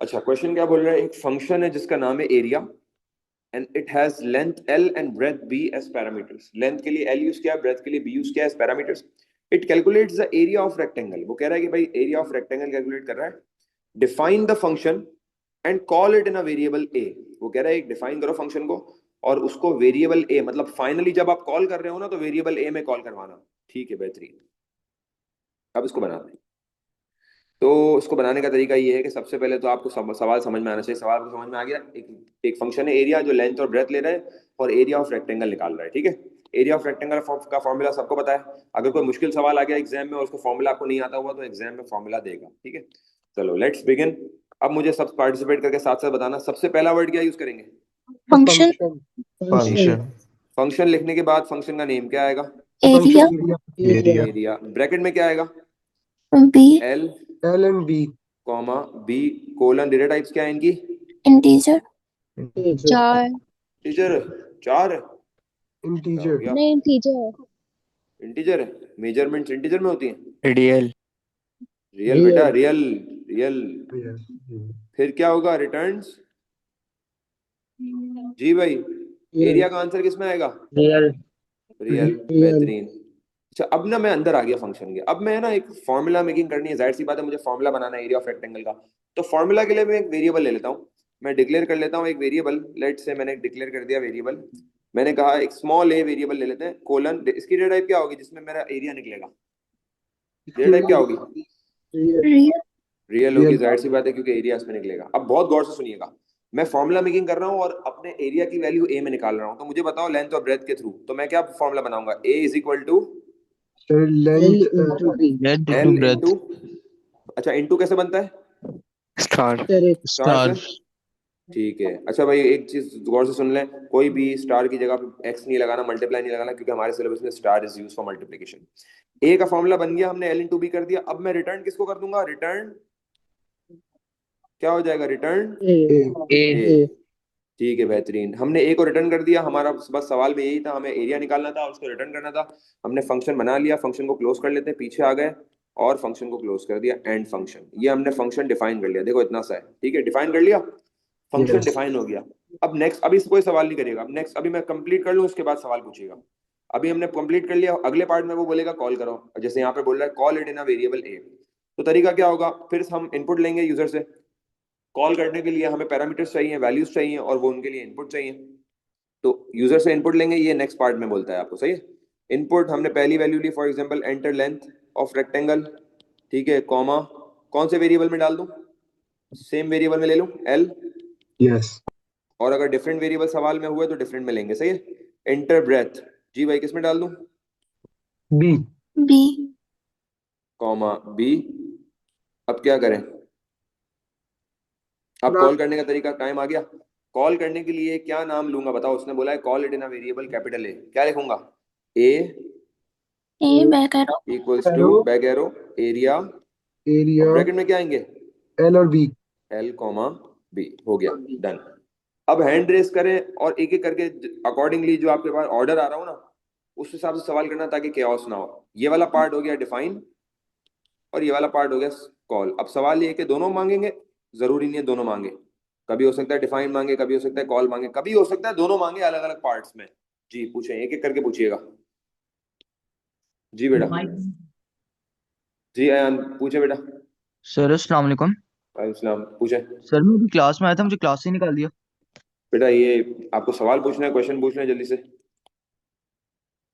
अच्छा क्वेश्चन क्या बोल रहा है, एक फंक्शन है जिसका नाम है area, and it has length l and breadth b as parameters. Length के लिए l यूज किया, ब्रेथ के लिए b यूज किया as parameters. It calculates the area of rectangle. वो कह रहा है कि भाई एरिया ऑफ रेक्टेंगल कैलकुलेट कर रहा है। Define the function and call it in a variable a। वो कह रहा है एक डिफाइन करो फंक्शन को, और उसको वेरिएबल a, मतलब फाइनली जब आप कॉल कर रहे हो ना तो वेरिएबल a में कॉल करवाना। ठीक है बेहतरीन। अब इसको बनाते हैं। तो इसको बनाने का तरीका ये है कि सबसे पहले तो आपको सवाल समझ में आना चाहिए। सवाल को समझ में आ गया, एक फंक्शन है एरिया जो लेंथ और ब्रेथ ले रहा है और एरिया ऑफ रेक्टेंगल निकाल रहा है। ठीक है, एरिया ऑफ रेक्टेंगल का फॉर्मूला सबको पता है। अगर कोई मुश्किल सवाल आ गया एग्जाम में और उसको फॉर्मूला आपको नहीं आता हुआ तो एग्जाम में फॉर्मूला देगा। ठीक है, चलो लेट्स बिगिन। अब मुझे सब पार्टिसिपेट करके साथ साथ बताना, सबसे पहला वर्ड क्या यूज करेंगे? फंक्शन। फंक्शन। फंक्शन। फंक्शन लिखने के बाद फंक्शन का नेम क्या आएगा? Area. Function area. Area. Area. Bracket में क्या आएगा? B. L l and b. Comma b colon. Data types क्या है इनकी? Integer. चार टीचर 4 है, क्या हो इंटीजर। गया? नहीं टीचर इंटीजर है, मेजरमेंट्स इंटीजर में होती हैं। रियल। रियल बेटा, रियल रियल। फिर क्या होगा? रिटर्न्स। जी भाई, एरिया का आंसर किस में आएगा? रियल। रियल, बेहतरीन। अच्छा, अब ना मैं अंदर आ गया फंक्शन के। अब मैं ना एक फॉर्मूला मेकिंग करनी है, जाहिर सी बात है मुझे फॉर्मूला बनाना है एरिया ऑफ रेक्टेंगल का। तो फॉर्मूला के लिए मैं एक वेरिएबल ले लेता हूँ, मैं डिक्लेयर कर लेता हूँ एक वेरिएबल। लेट से मैंने डिक्लेयर कर दिया वेरिएबल, मैंने कहा एक स्मॉल ए वेरिएबल ले लेते हैं, कोलन। इसकी डेटा टाइप क्या होगी जिसमें मेरा एरिया निकलेगा? डेटा टाइप क्या होगी? Real. रियल होगी, जाहिर सी बात है क्योंकि एरिया इसमें निकलेगा। अब बहुत गौर से सुनिएगा, मैं फॉर्मूला मेकिंग कर रहा हूँ और अपने एरिया की वैल्यू ए में निकाल रहा हूँ। तो मुझे बताओ लेंथ और ब्रेथ के थ्रू, तो मैं क्या फॉर्मूला बनाऊंगा? A is equal to sir length length l into breadth into, अच्छा इंटू कैसे बनता है? स्टार। Star star. से। ठीक है। अच्छा भाई एक चीज गौर से सुन लें, कोई भी स्टार की जगह पे एक्स नहीं लगाना, मल्टीप्लाई नहीं लगाना, क्योंकि हमारे सिलेबस में star is use for multiplication. A का फॉर्मूला बन गया, हमने एल इंटू बी कर दिया। अब मैं रिटर्न किसको कर दूंगा? रिटर्न क्या हो जाएगा? रिटर्न ए। ठीक है, बेहतरीन। हमने ए को रिटर्न कर दिया, हमारा बस सवाल में यही था, हमें एरिया निकालना था और उसको रिटर्न करना था। हमने फंक्शन बना लिया, फंक्शन को क्लोज कर लेते हैं, पीछे आ गए और फंक्शन को क्लोज कर दिया, एंड फंक्शन। ये हमने फंक्शन डिफाइन कर लिया, देखो इतना सा है। ठीक है, डिफाइन कर लिया, फंक्शन डिफाइन हो गया। अब नेक्स्ट, अभी से कोई सवाल नहीं करेगा। अब नेक्स्ट, अभी मैं कंप्लीट कर लूँ उसके बाद सवाल पूछेगा। अभी हमने कंप्लीट कर लिया, अगले पार्ट में वो बोलेगा कॉल करो, जैसे यहाँ पे बोल रहा है call it in a variable A. तो तरीका क्या होगा? फिर हम इनपुट लेंगे यूजर से, कॉल करने के लिए हमें पैरामीटर्स चाहिए, वैल्यूज चाहिए, और वो उनके लिए इनपुट चाहिए। तो यूजर से इनपुट लेंगे, ये नेक्स्ट पार्ट में बोलता है आपको, सही है। इनपुट हमने पहली वैल्यू ली, for example enter length of rectangle, ठीक है, कॉमा कौन से वेरिएबल में डाल दूं? सेम वेरिएबल में ले लूं, एल। यस और अगर डिफरेंट वेरिएबल सवाल में हुए तो डिफरेंट में लेंगे, सही है। एंटर ब्रेथ, जी भाई किस में डाल दूं? B B. Comma b. अब क्या करें? अब कॉल करने का तरीका टाइम आ गया। कॉल करने के लिए क्या नाम लूंगा बताओ? उसने बोला है call it in a variable capital A, क्या लिखूंगा? A A back arrow. Equals to back arrow area, और एरिया ब्रैकेट में क्या आएंगे? एल और बी। L comma B. हो गया, डन। अब हैंड रेस करें और एक एक करके अकॉर्डिंगली जो आपके पास ऑर्डर आ रहा हो ना, उस हिसाब से सवाल करना, ताकि केओस ना हो। ये वाला पार्ट हो गया डिफाइन, और ये वाला पार्ट हो गया कॉल। अब सवाल ये है कि दोनों मांगेंगे? जरूरी नहीं है दोनों मांगे, कभी हो सकता है डिफाइन मांगे, कभी हो सकता है कॉल मांगे, कभी हो सकता है दोनों मांगे अलग अलग पार्ट्स में। जी पूछे, एक एक करके पूछिएगा। जी बेटा, जी अयान पूछे बेटा। सर अस्सलाम वालेकुम। वालेकुम पूछे। सर मैं अभी क्लास में आया था, मुझे क्लास से ही निकाल दिया। बेटा ये आपको सवाल पूछना है, क्वेश्चन पूछना है, जल्दी से।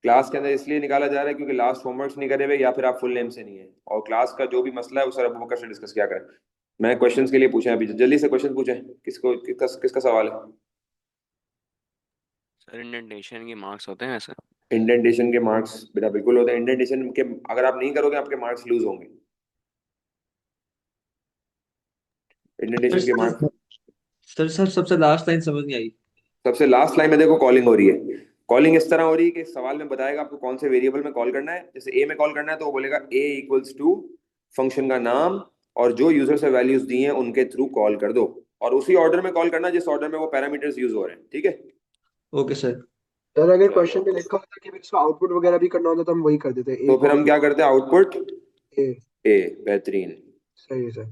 क्लास के अंदर इसलिए निकाला जा रहा है क्योंकि लास्ट होमवर्क नहीं करे हुए, या फिर आप फुल नेम से नहीं है, और क्लास का जो भी मसला है वो सर अबू बकर से डिस्कस किया करें। मैं क्वेश्चंस के लिए पूछे अभी, जल्दी से क्वेश्चन पूछे। किसका सवाल है? सर इंडेंटेशन के मार्क्स होते हैं ऐसे? इंडेंटेशन के मार्क्स बेटा बिल्कुल होते हैं। इंडेंटेशन के अगर आप नहीं करोगे आपके मार्क्स लूज होंगे। इंडेंटेशन के मार्क्स। सर सबसे लास्ट लाइन समझ नहीं आई। सबसे लास्ट लाइन में देखो कॉलिंग हो रही है। कॉलिंग इस तरह हो रही है कि सवाल में बताएगा आपको कौन से वेरिएबल में कॉल करना है। जैसे ए में कॉल करना है तो वो बोलेगा ए इक्वल्स टू फंक्शन का नाम और जो यूजर से वैल्यूज दी हैं उनके थ्रू कॉल कर दो, और उसी ऑर्डर में कॉल करना जिस ऑर्डर में वो पैरामीटर्स यूज हो रहे हैं, ठीक है। Okay sir. सर अगर चलो। क्वेश्चन में लिखा होता कि फिर इसको आउटपुट वगैरह भी करना होता तो हम वही कर देते तो फिर हम क्या करते हैं? आउटपुट ए। ए। बेहतरीन। सही है सर।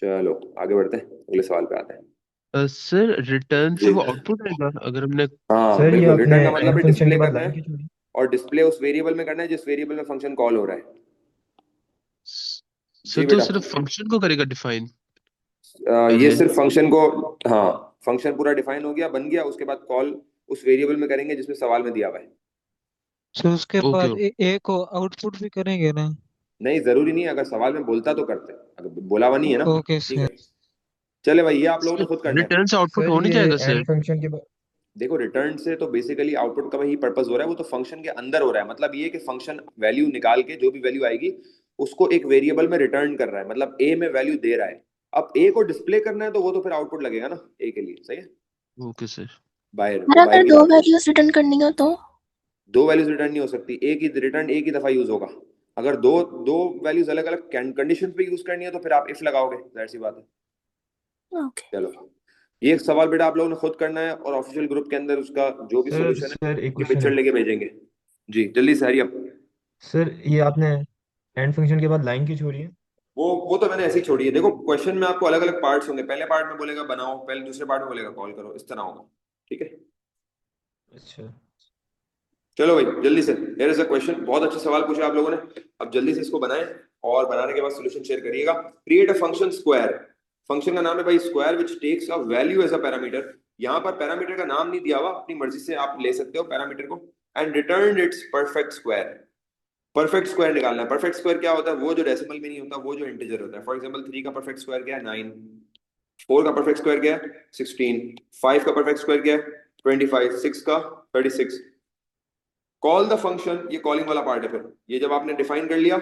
चलो आगे बढ़ते हैं, अगले सवाल पे आते हैं। सर रिटर्न से जी वो आउटपुट आएगा अगर हमने। हाँ सर ये बिल्कुल, आपने रिटर्न का मतलब एंड है फंक्शन डिस्प्ले के बाद करना लाइन है, क्यों छोड़ी? और डिस्प्ले उस वेरिएबल में करना है जिस वेरिएबल में फंक्शन कॉल हो रहा है। सर जी तो बेटा, सिर्फ फंक्शन को करेगा डिफाइन ये पहले। सिर्फ फंक्शन को, हाँ फंक्शन पूरा डिफाइन हो गया, बन गया, उसके बाद कॉल उस वेरिएबल में करेंगे जिसमें सवाल में दिया हुआ है। सर उसके ओके बाद A को आउटपुट भी करेंगे ना? नहीं जरूरी नहीं है, अगर सवाल में बोलता तो करते, अगर बोला हुआ नहीं है ना। ओके ठीक है, सर। चले भाई, ये आप लोगों ने सर खुद करना है। रिटर्न से आउटपुट सर हो नहीं ये जाएगा एंड सर? फंक्शन के बाद देखो रिटर्न से तो बेसिकली आउटपुट का वही पर्पस हो रहा है, वो तो फंक्शन के अंदर हो रहा है। मतलब ये कि फंक्शन वैल्यू निकाल के जो भी वैल्यू आएगी उसको एक वेरिएबल में रिटर्न कर रहा है, मतलब ए में वैल्यू दे रहा है। अब ए को डिस्प्ले करना है तो वो तो फिर आउटपुट लगेगा ना ए के लिए, सही है। Okay sir. बाहर और बाहर अगर की दो बात है। वैल्यूज रिटर्न करनी हो तो? दो वैल्यूज रिटर्न नहीं हो सकती, एक ही रिटर्न एक ही दफा यूज होगा। अगर दो दो वैल्यूज अलग अलग कंडीशन पे यूज करनी है तो फिर आप इफ लगाओगे, जाहिर सी बात है। ओके। चलो ये एक सवाल बेटा आप लोगों ने खुद करना है और ऑफिशियल ग्रुप के अंदर उसका जो भी सर सॉल्यूशन है सर एक ये क्वेश्चन पिक्चर है। लेके भेजेंगे। जी जल्दी से हरी अप। सर ये आपने एंड फंक्शन के बाद लाइन क्यों छोड़ी है? वो तो मैंने ऐसे ही छोड़ी है। देखो क्वेश्चन में आपको अलग अलग पार्ट्स होंगे, पहले पार्ट में बोलेगा बनाओ, पहले दूसरे पार्ट में बोलेगा कॉल करो, इस तरह होगा। ठीक है अच्छा। चलो भाई जल्दी से, हियर इज अ क्वेश्चन, बहुत अच्छे सवाल पूछे आप लोगों ने। अब जल्दी से इसको बनाएं और बनाने के बाद सॉल्यूशन शेयर करिएगा। Create a function square, function का नाम है भाई square which takes a value as a parameter. यहाँ पर पैरामीटर का नाम नहीं दिया हुआ, अपनी मर्जी से आप ले सकते हो पैरामीटर को। And return it's perfect square. Perfect square निकालना है। परफेक्ट स्क्वायर क्या होता है? वो जो डेसिमल में नहीं होता, वो जो इंटीजर होता है। फॉर एग्जांपल 3 का परफेक्ट स्क्वायर क्या है? 9। 4 का परफेक्ट स्क्वायर क्या है? 16। 5 का परफेक्ट स्क्वायर क्या है? 25। 6 का 36। कॉल द फंक्शन, ये कॉलिंग वाला पार्ट है। फिर ये जब आपने डिफाइन कर लिया,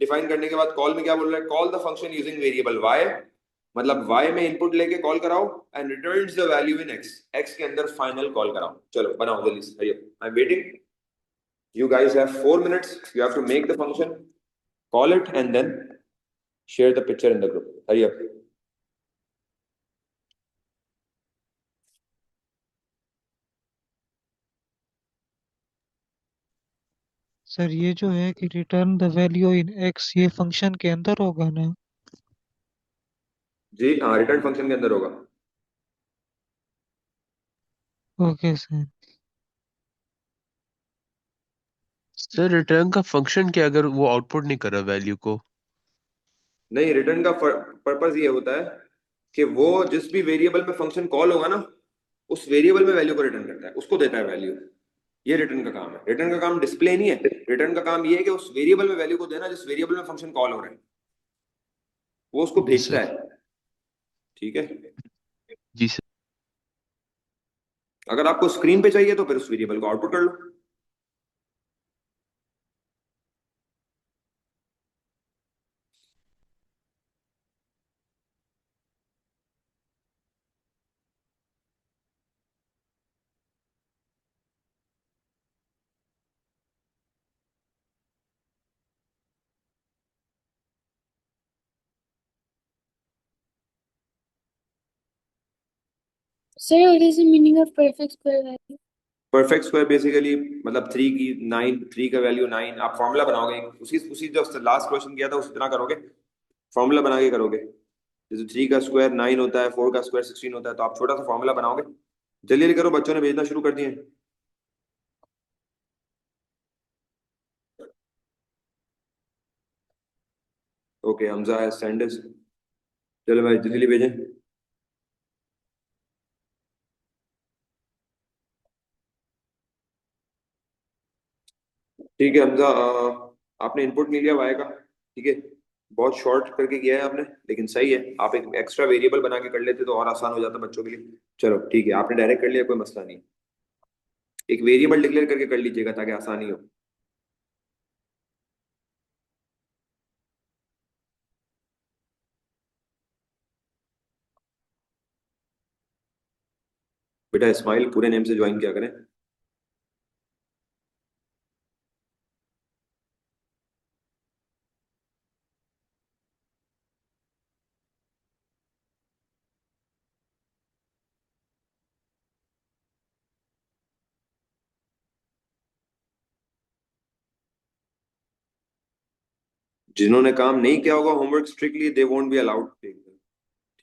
डिफाइन करने के बाद कॉल में क्या बोल रहा है? Call the function using variable y, मतलब y में इनपुट लेके कॉल कराओ and returns the value in x, x के अंदर फाइनल कॉल कराओ। चलो बनाओ जल्दी से, hurry up, I am waiting. You guys have 4 minutes. You have to make the function, call it, and then share the picture in the group. Hurry up. Sir ये जो है कि return the value in x, ये फंक्शन के अंदर होगा ना? जी हाँ, रिटर्न फंक्शन के अंदर होगा। Okay sir. सर रिटर्न का फंक्शन क्या अगर वो आउटपुट नहीं कर रहा वैल्यू को? नहीं, रिटर्न का पर्पस ये होता है कि वो जिस भी वेरिएबल में फंक्शन कॉल होगा ना, उस वेरिएबल में वैल्यू को रिटर्न करता है, उसको देता है वैल्यू। ये रिटर्न का काम है। रिटर्न का काम डिस्प्ले नहीं है। रिटर्न का काम ये है कि उस वेरिएबल में वैल्यू को देना जिस वेरिएबल में फंक्शन कॉल हो रहा है, वो उसको जी भेजता सर। है। ठीक है, जी सर। अगर आपको स्क्रीन पे चाहिए तो फिर उस वेरिएबल को आउटपुट कर लो। Sir, what is the meaning of perfect square value? Perfect square basically मतलब 3 की 9, 3 का वैल्यू 9, आप फॉर्मूला बनाओगे उसी उसी जो लास्ट क्वेश्चन किया था उसी तरह करोगे, फॉर्मूला बना के करोगे। जैसे 3 का स्क्वायर 9 होता है, 4 का स्क्वायर 16 होता है, तो आप छोटा सा फॉर्मूला बनाओगे। जल्दी जल्दी करो, बच्चों ने भेजना शुरू कर दिए। ओके, हमजा है सेंड। चलो भाई जल्दी जल्दी भेजें। ठीक है हमजा, आपने इनपुट नहीं लिया वाई का, ठीक है। बहुत शॉर्ट करके किया है आपने, लेकिन सही है। आप एक एक्स्ट्रा वेरिएबल बना के कर लेते तो और आसान हो जाता बच्चों के लिए। चलो ठीक है, आपने डायरेक्ट कर लिया, कोई मसला नहीं। एक वेरिएबल डिक्लेयर करके कर लीजिएगा ताकि आसानी हो। बेटा इस्माइल पूरे नेम से ज्वाइन किया करें। जिन्होंने काम नहीं किया होगा homework, strictly they won't be allowed.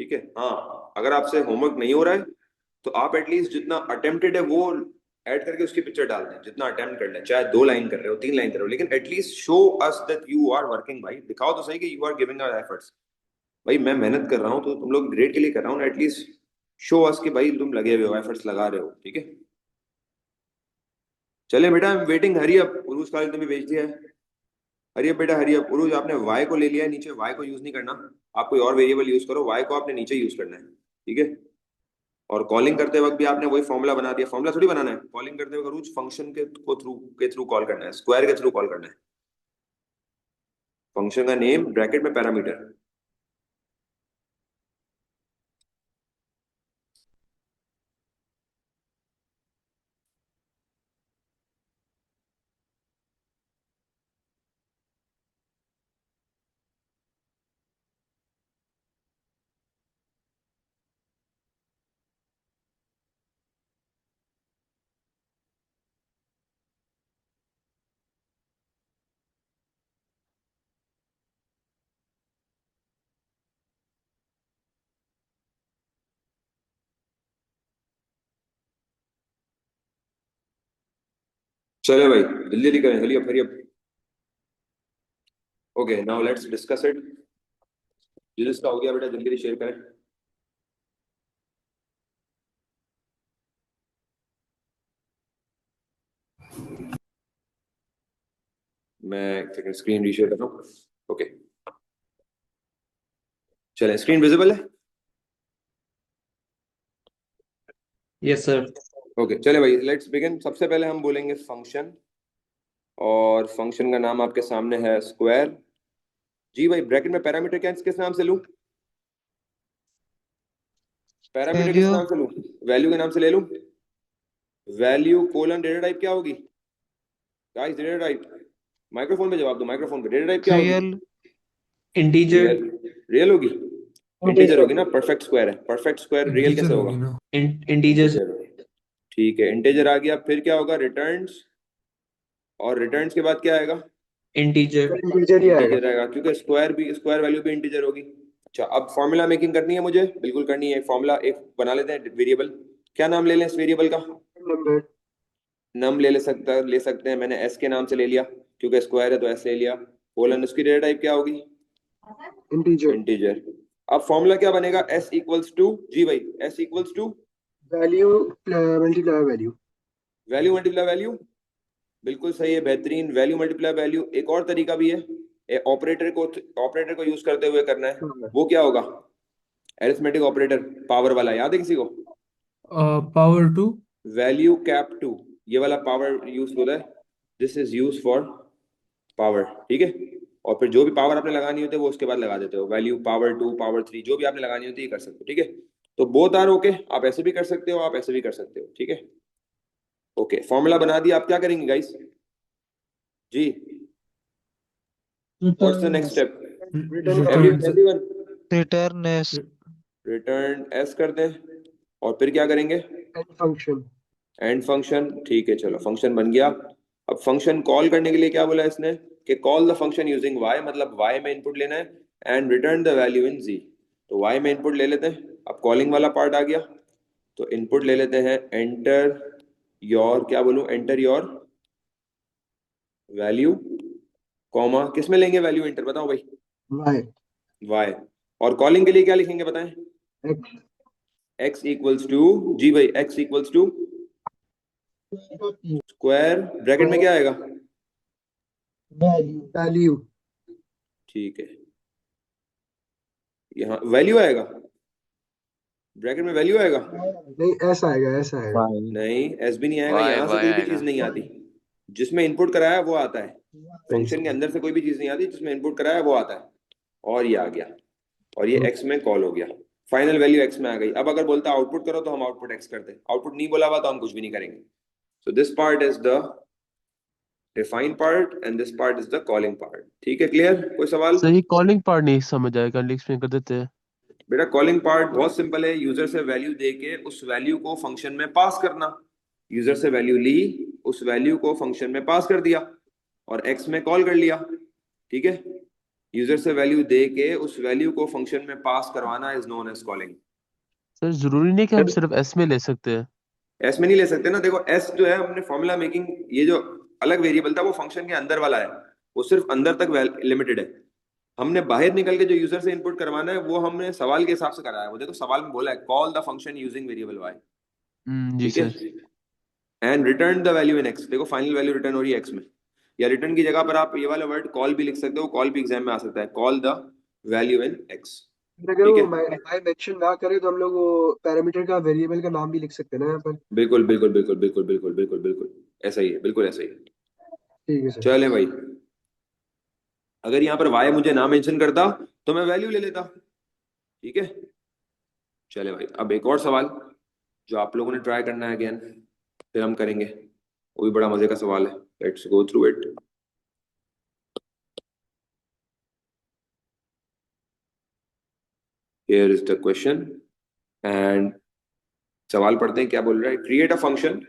ठीक है, हाँ अगर आपसे होमवर्क नहीं हो रहा है तो आप एटलीस्ट जितना अटेम्प्टेड है वो ऐड करके उसकी पिक्चर डाल दें। जितना अटेम्प्ट कर लें, चाहे 2 लाइन कर रहे हो 3 लाइन कर रहे हो, लेकिन at least show us that you are working. भाई दिखाओ तो सही कि you are giving our efforts. भाई मैं मेहनत कर रहा हूँ तो तुम लोग ग्रेड के लिए कर रहा हूँ, एटलीस्ट शो अस कि भाई तुम लगे हुए हो, एफर्ट्स लगा रहे हो। ठीक है चले बेटा, I am waiting, hurry up. Urooj का तुमने भेज दिया है। हरी अप बेटा, हरी अप। उरूज आपने वाई को ले लिया है नीचे, वाई को यूज नहीं करना। आप कोई और वेरिएबल यूज करो, वाई को आपने नीचे यूज करना है। ठीक है, और कॉलिंग करते वक्त भी आपने वही फॉर्मूला बना दिया। फॉर्मूला थोड़ी बनाना है, कॉलिंग करते वक्त रोज फंक्शन के थ्रू कॉल करना है, स्क्वायर के थ्रू कॉल करना है। फंक्शन का नेम ब्रैकेट में पैरामीटर। चलो भाई जल्दी जल्दी करें, hurry up hurry up. Okay now let's discuss it. जिसका हो गया बेटा जल्दी जल्दी शेयर करें। मैं एक सेकंड स्क्रीन रीशेयर कर रहा हूँ। ओके चलें, स्क्रीन विजिबल है? Yes sir. ओके चले भाई लेट्स बिगिन। सबसे पहले हम बोलेंगे फंक्शन, और फंक्शन का नाम आपके सामने है स्क्वायर। जी भाई ब्रैकेट में पैरामीटर क्या किस नाम से लूं? पैरामीटर किस वैल्यू नाम से लूं? वैल्यू के नाम से ले लूं। वैल्यू कोलन डेटा टाइप क्या होगी गाइस? डेटा टाइप माइक्रोफोन पे जवाब दो, माइक्रोफोन पे। डेटा टाइप क्या होगी? Real integer. रियल। रियल होगी? इंटीजर होगी ना, परफेक्ट स्क्वायर है। परफेक्ट स्क्वायर रियल कैसे होगा? इंटीजर। ठीक है इंटीजर आ गया। फिर क्या होगा? रिटर्न्स, और रिटर्न्स के बाद क्या आएगा? इंटीजर। इंटीजर ही आएगा। इंटीजर आएगा क्योंकि स्क्वायर वैल्यू भी इंटीजर होगी। अच्छा अब फॉर्मूला मेकिंग करनी है मुझे, बिल्कुल करनी है। फॉर्मूला एक बना लेते हैं वेरिएबल। क्या नाम ले लें इस वेरिएबल का? नंबर। नम ले सकते हैं। मैंने एस के नाम से ले लिया क्योंकि स्क्वायर है तो एस ले लिया। कोलन उसकी डेटा टाइप क्या होगी? इंटीजर। इंटीजर। अब फॉर्मूला क्या बनेगा? एस इक्वल्स टू, जी भाई s equals to value multiply value. Value multiply value. बिल्कुल सही है, बेहतरीन। Value multiply value. एक और तरीका भी है, ऑपरेटर को यूज करते हुए करना है। वो क्या होगा? एरिथमेटिक ऑपरेटर, पावर वाला, याद है किसी को? Power two. Value cap two, ये वाला पावर यूज होता है। This is use for power, ठीक है। और फिर जो भी पावर आपने लगानी होती है वो उसके बाद लगा देते हो। Value power two, power three, जो भी आपने लगानी होती है कर सकते हो, ठीक है। तो बोथ आर ओके। आप ऐसे भी कर सकते हो, आप ऐसे भी कर सकते हो, ठीक है। ओके फॉर्मूला बना दिया। आप क्या करेंगे गाइस? जी what's the next step? Everyone return s return s कर दें, और फिर क्या करेंगे? And function. एंड फंक्शन, ठीक है चलो फंक्शन बन गया। अब फंक्शन कॉल करने के लिए क्या बोला इसने कि call the function using y, मतलब y में इनपुट लेना है, and return the value in z। तो y में इनपुट ले लेते हैं। अब कॉलिंग वाला पार्ट आ गया, तो इनपुट ले लेते हैं। एंटर योर, क्या बोलूं? एंटर योर वैल्यू, कॉमा किस में लेंगे वैल्यू एंटर? बताओ भाई। वाई। y। और कॉलिंग के लिए क्या लिखेंगे बताएं? एक्स। x इक्वल्स टू, जी भाई x equals to square, bracket में क्या आएगा? वैल्यू। ठीक है, यहाँ वैल्यू आएगा, ब्रैकेट में वैल्यू आएगा। नहीं एस आएगा, एस आएगा। नहीं एस भी नहीं आएगा, वाई यहाँ से वाई कोई भी आएगा। चीज नहीं आती। जिसमें इनपुट कराया वो आता है। फंक्शन के अंदर से कोई भी चीज नहीं आती, जिसमें इनपुट कराया वो आता है। और ये आ गया, और ये एक्स में कॉल हो गया। फाइनल वैल्यू एक्स में आ गई। अब अगर बोलता आउटपुट करो तो हम आउटपुट एक्स करते। आउटपुट नहीं बोला हुआ तो हम कुछ भी नहीं करेंगे। So this part is the define part and this part is the calling part. ठीक है, क्लियर? कोई सवाल? सही कॉलिंग पार्ट नहीं समझ आएगा, एक्सप्लेन कर देते हैं। बेटा कॉलिंग पार्ट बहुत सिंपल है। यूजर से वैल्यू देके उस वैल्यू को फंक्शन में पास करना। यूजर से वैल्यू ली, उस वैल्यू को फंक्शन में पास कर दिया और एक्स में कॉल कर लिया, ठीक है। यूजर से वैल्यू देके उस वैल्यू को फंक्शन में पास करवाना is known as calling. Sir जरूरी नहीं कि हम सिर्फ एस में ले सकते हैं। एस में नहीं ले सकते ना। देखो एस जो है हमने फॉर्मूला मेकिंग, ये जो अलग वेरिएबल था वो फंक्शन के अंदर वाला है, वो सिर्फ अंदर तक लिमिटेड है। हमने बाहर निकल के जो यूजर से इनपुट करवाना है वो हमने सवाल के हिसाब से कराया है। वो देखो सवाल में बोला है call the function using variable y, जी ठीक है। Sir. And return the value in x. देखो फाइनल वैल्यू रिटर्न हो रही है एक्स में। या रिटर्न की जगह पर आप ये वाला वर्ड कॉल भी लिख सकते हो, कॉल भी एग्जाम में आ सकता है। Call the value in x, अगर ठीक वो है। माई मेंशन ना करे तो हम लोग वो पैरामीटर का वेरिएबल का नाम भी लिख सकते हैं ना यहाँ पर। बिल्कुल बिल्कुल बिल्कुल बिल्कुल बिल्कुल बिल्कुल बिल्कुल ऐसा ही है, बिल्कुल ऐसा ही है। ठीक है सर। चले भाई, अगर यहाँ पर वाई मुझे ना मेंशन करता तो मैं वैल्यू ले लेता, ठीक है। चले भाई, अब एक और सवाल जो आप लोगों ने ट्राई करना है अगेन, फिर हम करेंगे। वो भी बड़ा मजे का सवाल है। Let's go through it. Here is the question and सवाल पढ़ते हैं क्या बोल रहा है। क्रिएट अ फंक्शन,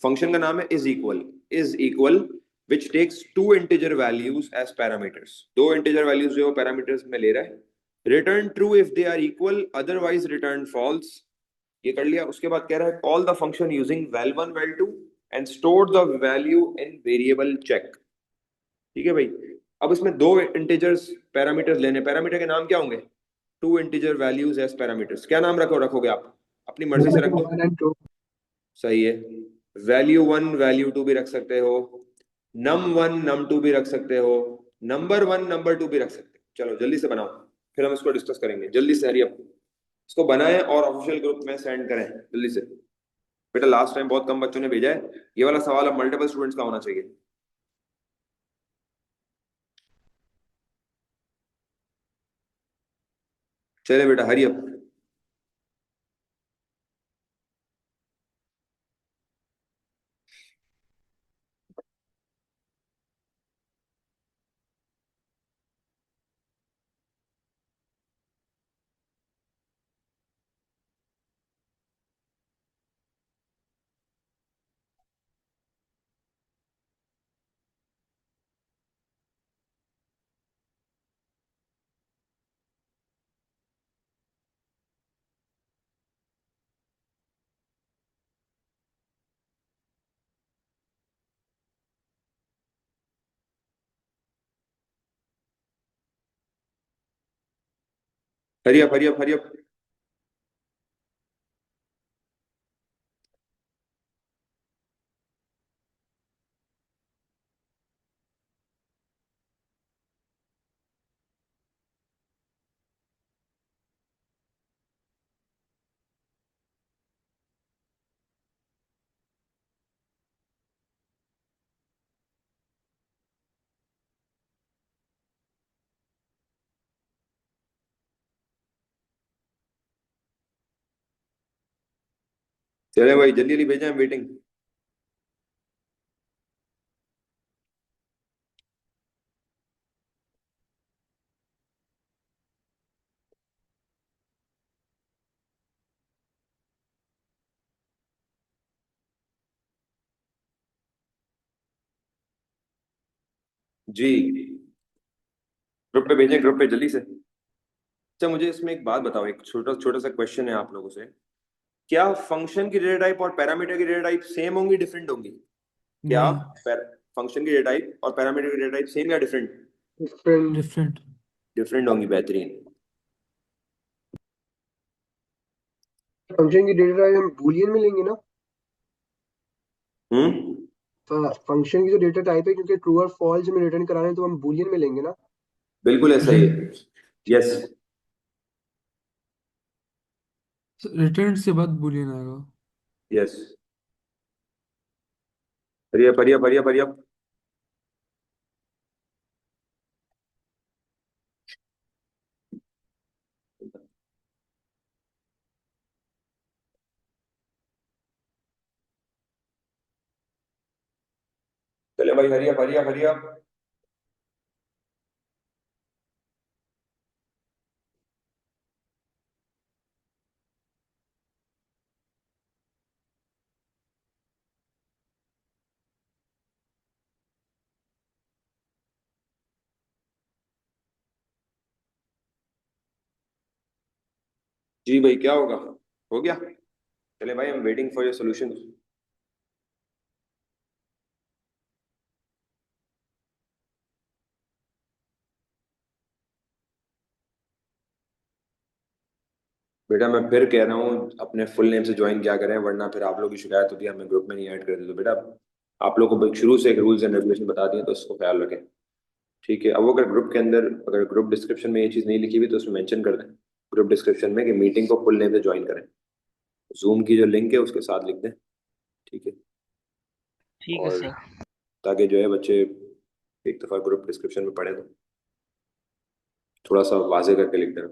फंक्शन का नाम है is equal which takes two integer values as parameters. दो इंटीजर वैल्यूज जो पैरामीटर्स में ले रहा है। Return true if they are equal, otherwise return false. ये कर लिया। उसके बाद कह रहा है call the function using val1 val2 and store the value in variable check. ठीक है भाई। अब इसमें दो इंटीजर्स पैरामीटर्स लेने, पैरामीटर के नाम क्या होंगे? Two integer values as parameters. क्या नाम रखोगे आप? अपनी मर्जी से रख दो। 1 and 2। सही है। वैल्यू 1 वैल्यू 2 भी रख सकते हो, num1 num2 भी रख सकते हो, नंबर 1 नंबर 2 भी रख सकते हो। चलो जल्दी से बनाओ, फिर हम इसको डिस्कस करेंगे। जल्दी से हरी अप इसको बनाएं और ऑफिशियल ग्रुप में सेंड करें जल्दी से। बेटा लास्ट टाइम बहुत कम बच्चों ने भेजा है, ये वाला सवाल अब मल्टीपल स्टूडेंट्स का होना चाहिए। चले बेटा hurry up. Hurry up hurry up hurry up. चले भाई जल्दी जल्दी भेजें, वेटिंग। जी ग्रुप पे भेजें, ग्रुप पे जल्दी से। अच्छा मुझे इसमें एक बात बताओ, एक छोटा छोटा सा क्वेश्चन है आप लोगों से। क्या फंक्शन की डेटा टाइप और पैरामीटर की डेटा टाइप सेम होंगी डिफरेंट होंगी? क्या फंक्शन की डेटा टाइप और पैरामीटर की डेटा टाइप सेम या डिफरेंट? डिफरेंट। डिफरेंट होंगी। बेहतरीन। फंक्शन की डेटा टाइप हम बूलियन में लेंगे ना? फंक्शन की जो डेटा टाइप है, क्योंकि ट्रू और फॉल्स में रिटर्न कराना है तो हम बूलियन में लेंगे ना? बिल्कुल ऐसा ही है। यस। रिटर्न से बाद बूलियन आएगा। यस। हरिया हरिया हरिया हरिया। चले भाई हरिया हरिया हरिया। जी भाई क्या होगा? हो गया। चले भाई, आई am waiting for your solution. बेटा मैं फिर कह रहा हूँ अपने फुल नेम से ज्वाइन किया करें, वरना फिर आप लोग की शिकायत होती है हमें ग्रुप में नहीं ऐड करते। तो बेटा आप लोग को शुरू से एक रूल्स एंड रेगुलेशन बता दिए, तो उसको ख्याल रखें। ठीक है। अब वो अगर ग्रुप के अंदर, अगर ग्रुप डिस्क्रिप्शन में ये चीज़ नहीं लिखी हुई तो उसमें मेंशन कर दें ग्रुप डिस्क्रिप्शन में कि मीटिंग को फुल नेम से ज्वाइन करें। जूम की जो लिंक है उसके साथ लिख दें। ठीक है। ठीक है और सर। ताकि जो है बच्चे एक दफ़ा ग्रुप डिस्क्रिप्शन में पढ़े तो थोड़ा सा वाजे करके लिख देना।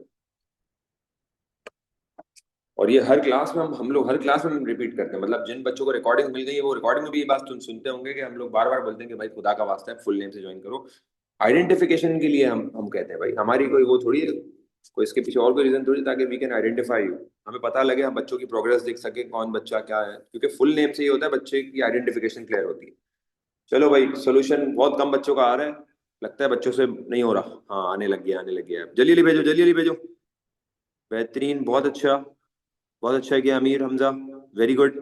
और ये हर क्लास में हम लोग हर क्लास में रिपीट करते हैं। मतलब जिन बच्चों को रिकॉर्डिंग मिल गई है वो रिकॉर्डिंग में भी ये बात सुनते होंगे कि हम लोग बार बार बोलते हैं कि भाई खुदा का वास्ता है फुल नेम से ज्वाइन करो। आइडेंटिफिकेशन के लिए हम कहते हैं भाई, हमारी कोई वो थोड़ी है, कोई इसके पीछे और कोई रीजन थोड़ी, ताकि वी कैन आइडेंटिफाई यू, हमें पता लगे, हम बच्चों की प्रोग्रेस देख सके कौन बच्चा क्या है, क्योंकि फुल नेम से ये होता है बच्चे की आइडेंटिफिकेशन क्लियर होती है। चलो भाई सोल्यूशन बहुत कम बच्चों का आ रहा है, लगता है बच्चों से नहीं हो रहा। हाँ आने लग गया आने लग गया। जल्दी जल्दी भेजो जल्दी जल्दी भेजो। बेहतरीन, बहुत अच्छा किया अमीर हमजा, वेरी गुड।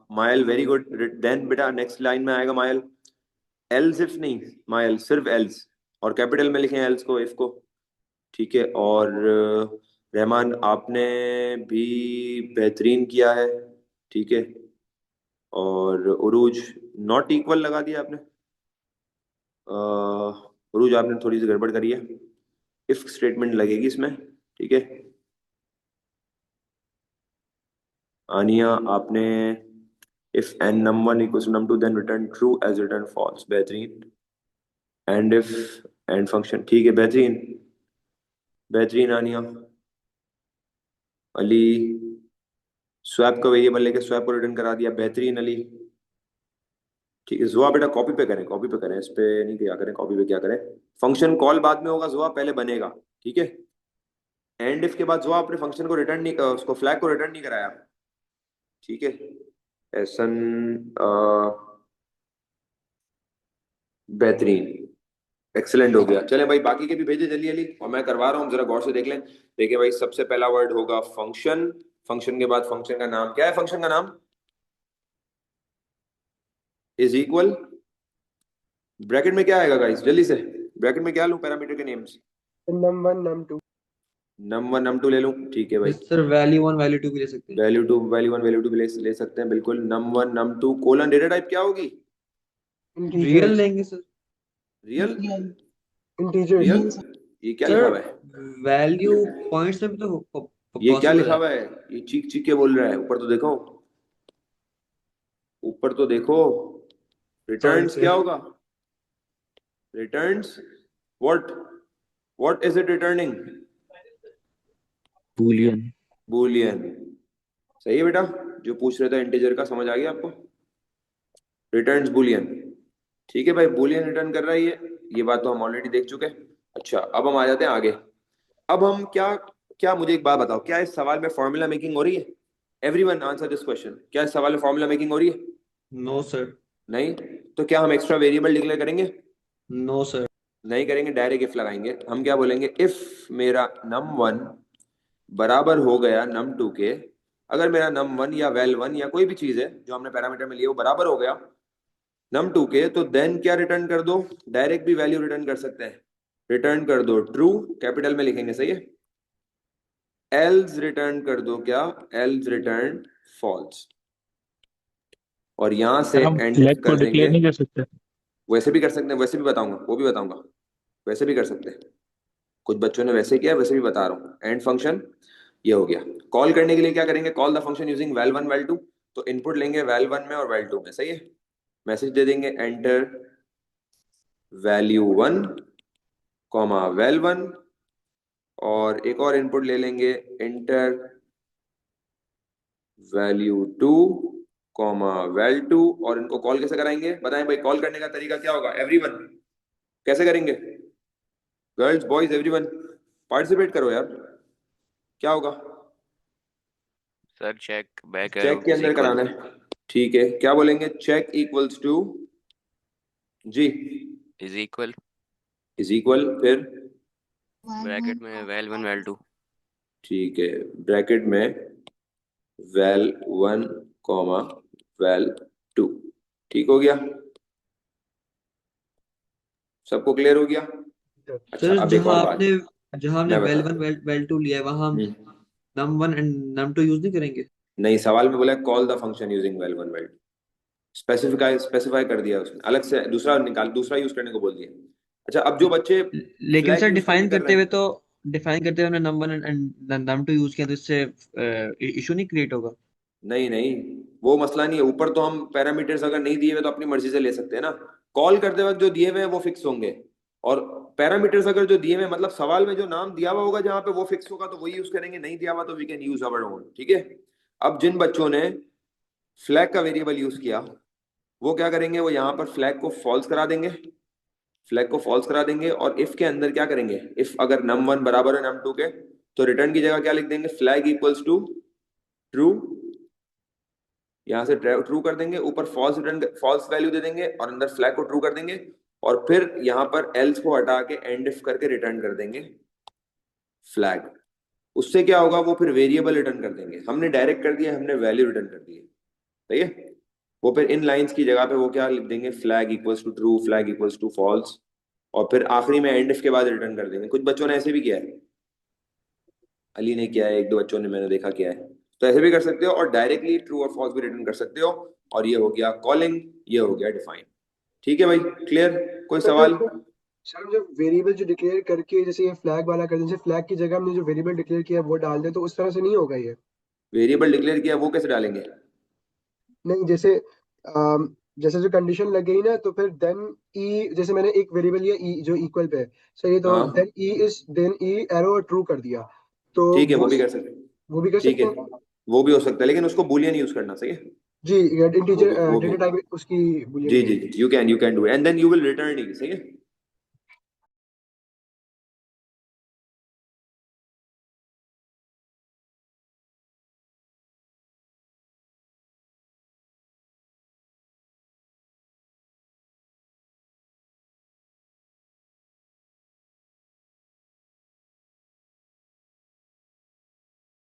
मायल वेरी गुड। देन बेटा नेक्स्ट लाइन में आएगा मायल, एल्स इफ नहीं, मायल सिर्फ एल्स, और कैपिटल में लिखें एल्स को, इफ को। ठीक है, और रहमान आपने भी बेहतरीन किया है। ठीक है, और उरूज नॉट इक्वल लगा दिया आपने। उरूज आपने थोड़ी सी गड़बड़ करी है, इफ स्टेटमेंट लगेगी इसमें। ठीक है, आनिया आपने if n num1 equals to num2 then return true as return false, बेहतरीन। एंड इफ एंड फंक्शन, ठीक है, बेहतरीन बेहतरीन आनिया। अली स्वैप का वेरिएबल लेके स्वैप को रिटर्न करा दिया, बेहतरीन अली। ठीक है जुआ बेटा कॉपी पे करें, कॉपी पे करें, इस पे नहीं क्या करें, कॉपी पे क्या करें। फंक्शन कॉल बाद में होगा जुआ, पहले बनेगा। ठीक है, एंड इफ के बाद जुआ अपने फंक्शन को रिटर्न नहीं, उसको फ्लैग को रिटर्न नहीं कराया। ठीक है, एहसन बेहतरीन, एक्सेलेंट हो गया। चले भाई बाकी के भी भेजे जल्दी जल्दी, और मैं करवा रहा हूँ, जरा गौर से देख लें। देखिए भाई सबसे पहला वर्ड होगा फंक्शन, फंक्शन के बाद फंक्शन का नाम क्या है, फंक्शन का नाम इज इक्वल, ब्रैकेट में क्या आएगा गाइस जल्दी से, ब्रैकेट में क्या लूं पैरामीटर के names, num1 num2 num1 num2 ले लूं। ठीक है भाई, सर वैल्यू 1 वैल्यू 2 भी ले सकते हैं। वैल्यू 2 वैल्यू 1 वैल्यू 2 भी ले सकते हैं बिल्कुल। num1 num2 colon data type क्या होगी, इंटीजर रियल लेंगे सर। Real, integer real. ये क्या लिखा सर हुआ है, वैल्यू पॉइंट्स में भी तो ये क्या पॉसिबल लिखा है। हुआ है, ये चीख चीख के बोल रहा है, ऊपर तो देखो, ऊपर तो देखो। रिटर्न्स क्या होगा, returns what is it returning, Boolean. Boolean. सही है बेटा, जो पूछ रहे थे इंटीजर का, समझ आ गया आपको, रिटर्न्स बूलियन। ठीक है भाई, बूलियन रिटर्न कर रहा है ये बात तो हम ऑलरेडी देख चुके हैं। अच्छा अब हम आ जाते हैं आगे। अब हम क्या क्या मुझे एक बात बताओ, क्या इस सवाल में फॉर्मूला मेकिंग हो रही है, एवरीवन आंसर दिस क्वेश्चन, क्या इस सवाल में फॉर्मूला मेकिंग हो रही है, नो सर। नहीं, तो क्या हम एक्स्ट्रा वेरिएबल डिक्लेयर करेंगे, नो सर। नहीं करेंगे, डायरेक्ट इफ लगाएंगे। हम क्या बोलेंगे, इफ मेरा num1 बराबर हो गया num2 के, अगर मेरा num1 या val1 या कोई भी चीज है जो हमने पैरामीटर में लिया वो बराबर हो गया num2 के, तो देन क्या रिटर्न कर दो, डायरेक्ट भी वैल्यू रिटर्न कर सकते हैं, रिटर्न कर दो ट्रू, कैपिटल में लिखेंगे, सही है। एल्स रिटर्न कर दो क्या, एल्स रिटर्न फॉल्स, और यहां से हम एंड फ्लैग को कर डिक्लेयर देंगे। नहीं कर सकते। वैसे भी कर सकते हैं, वैसे भी बताऊंगा, वो भी बताऊंगा, वैसे भी कर सकते हैं, कुछ बच्चों ने वैसे किया, वैसे भी बता रहा हूँ। एंड फंक्शन ये हो गया। कॉल करने के लिए क्या करेंगे, call the function using val1 val2, तो इनपुट लेंगे val1 में और val2 में, सही है। मैसेज दे देंगे एंटर value1 कॉमा val1, और एक और इनपुट ले लेंगे एंटर value2 कॉमा val2, और इनको कॉल कैसे कराएंगे बताएं भाई, कॉल करने का तरीका क्या होगा एवरीवन, कैसे करेंगे, गर्ल्स बॉयज एवरीवन पार्टिसिपेट करो यार, क्या होगा, sir check back arrow check के इज अंदर इक्वल, कराना है। ठीक है, क्या बोलेंगे, चेक इक्वल्स टू, जी इज इक्वल, इज इक्वल, फिर ब्रैकेट में val1 val2। ठीक है, ब्रैकेट में val1 कॉमा val2, ठीक हो गया, सबको क्लियर हो गया। अच्छा सर अब एक और बात जहाँ आपने मैं वेल बता, 1 वेल 2 लिया है वहाँ हम num1 एंड num2 यूज नहीं करेंगे। नहीं सवाल में बोला call the function using val1 val2, specify कर दिया उसने, अलग से दूसरा निकाल, दूसरा यूज करने को बोल दिया। अच्छा अब जो बच्चे लेकिन फ्लैग सर यूज करके कर रहे हैं, डिफाइन करते हुए हमने num1 एंड num2 यूज किया तो इससे इशू नहीं क्रिएट होगा। नहीं नहीं वो मसला नहीं है, ऊपर तो हम पैरामीटर्स अगर नहीं दिए हुए तो अपनी मर्जी से ले सकते हैं ना, कॉल करते वक्त जो दिए हुए हैं वो फिक्स होंगे, और पैरामीटर्स अगर जो दिए हुए हैं, मतलब सवाल में जो नाम दिया हुआ होगा जहां पे वो फिक्स होगा तो वही यूज करेंगे, नहीं दिया हुआ तो we can use our own. ठीक है, अब जिन बच्चों ने फ्लैग का वेरिएबल यूज किया वो क्या करेंगे, वो यहाँ पर फ्लैग को फॉल्स करा देंगे, फ्लैग को फॉल्स करा देंगे, और इफ के अंदर क्या करेंगे, इफ अगर num1 बराबर है num2 के, तो रिटर्न की जगह क्या लिख देंगे, फ्लैग इक्वल्स टू ट्रू, यहां से ट्रू कर देंगे, ऊपर फॉल्स रिटर्न फॉल्स वैल्यू दे देंगे, और अंदर फ्लैग को ट्रू कर देंगे, और फिर यहां पर एल्स को हटा के एंड इफ करके रिटर्न कर देंगे फ्लैग। उससे क्या होगा, वो फिर वेरिएबल रिटर्न कर देंगे, हमने डायरेक्ट कर दिया, हमने वैल्यू रिटर्न कर दी है, सही है। वो फिर इन लाइंस की जगह पे वो क्या लिख देंगे, flag equals to true, flag equals to false, और फिर आखिरी में एंड इफ के बाद रिटर्न कर देंगे। कुछ बच्चों ने ऐसे भी किया है, अली ने किया है, एक दो बच्चों ने मैंने देखा किया है। तो ऐसे भी कर सकते हो और डायरेक्टली ट्रू और फॉल्स भी रिटर्न कर सकते हो। और ये हो गया कॉलिंग, ये हो गया डिफाइन। ठीक है भाई, क्लियर? कोई सर सवाल? सर हम जब वेरिएबल जो डिक्लेयर करके जैसे ये फ्लैग वाला कर दें, जैसे फ्लैग की जगह हमने जो वेरिएबल डिक्लेयर किया है वो डाल दें, तो उस तरह से नहीं होगा ये? वेरिएबल डिक्लेयर किया वो कैसे डालेंगे? नहीं, जैसे जैसे जो कंडीशन लग गई ना, तो फिर देन ई, जैसे मैंने एक वेरिएबल लिया ई जो इक्वल पे है, सही, तो हाँ देन ई एरो ट्रू कर दिया, तो ठीक है, वो भी कर सकते हैं। वो भी कर ठीक सकते है, हैं। वो भी हो सकता है, लेकिन उसको बूलियन यूज करना, सही है? जी, इंटीजर वो डेटा टाइप उसकी बूलियन जी की। जी, you can do and then you will return, सही है?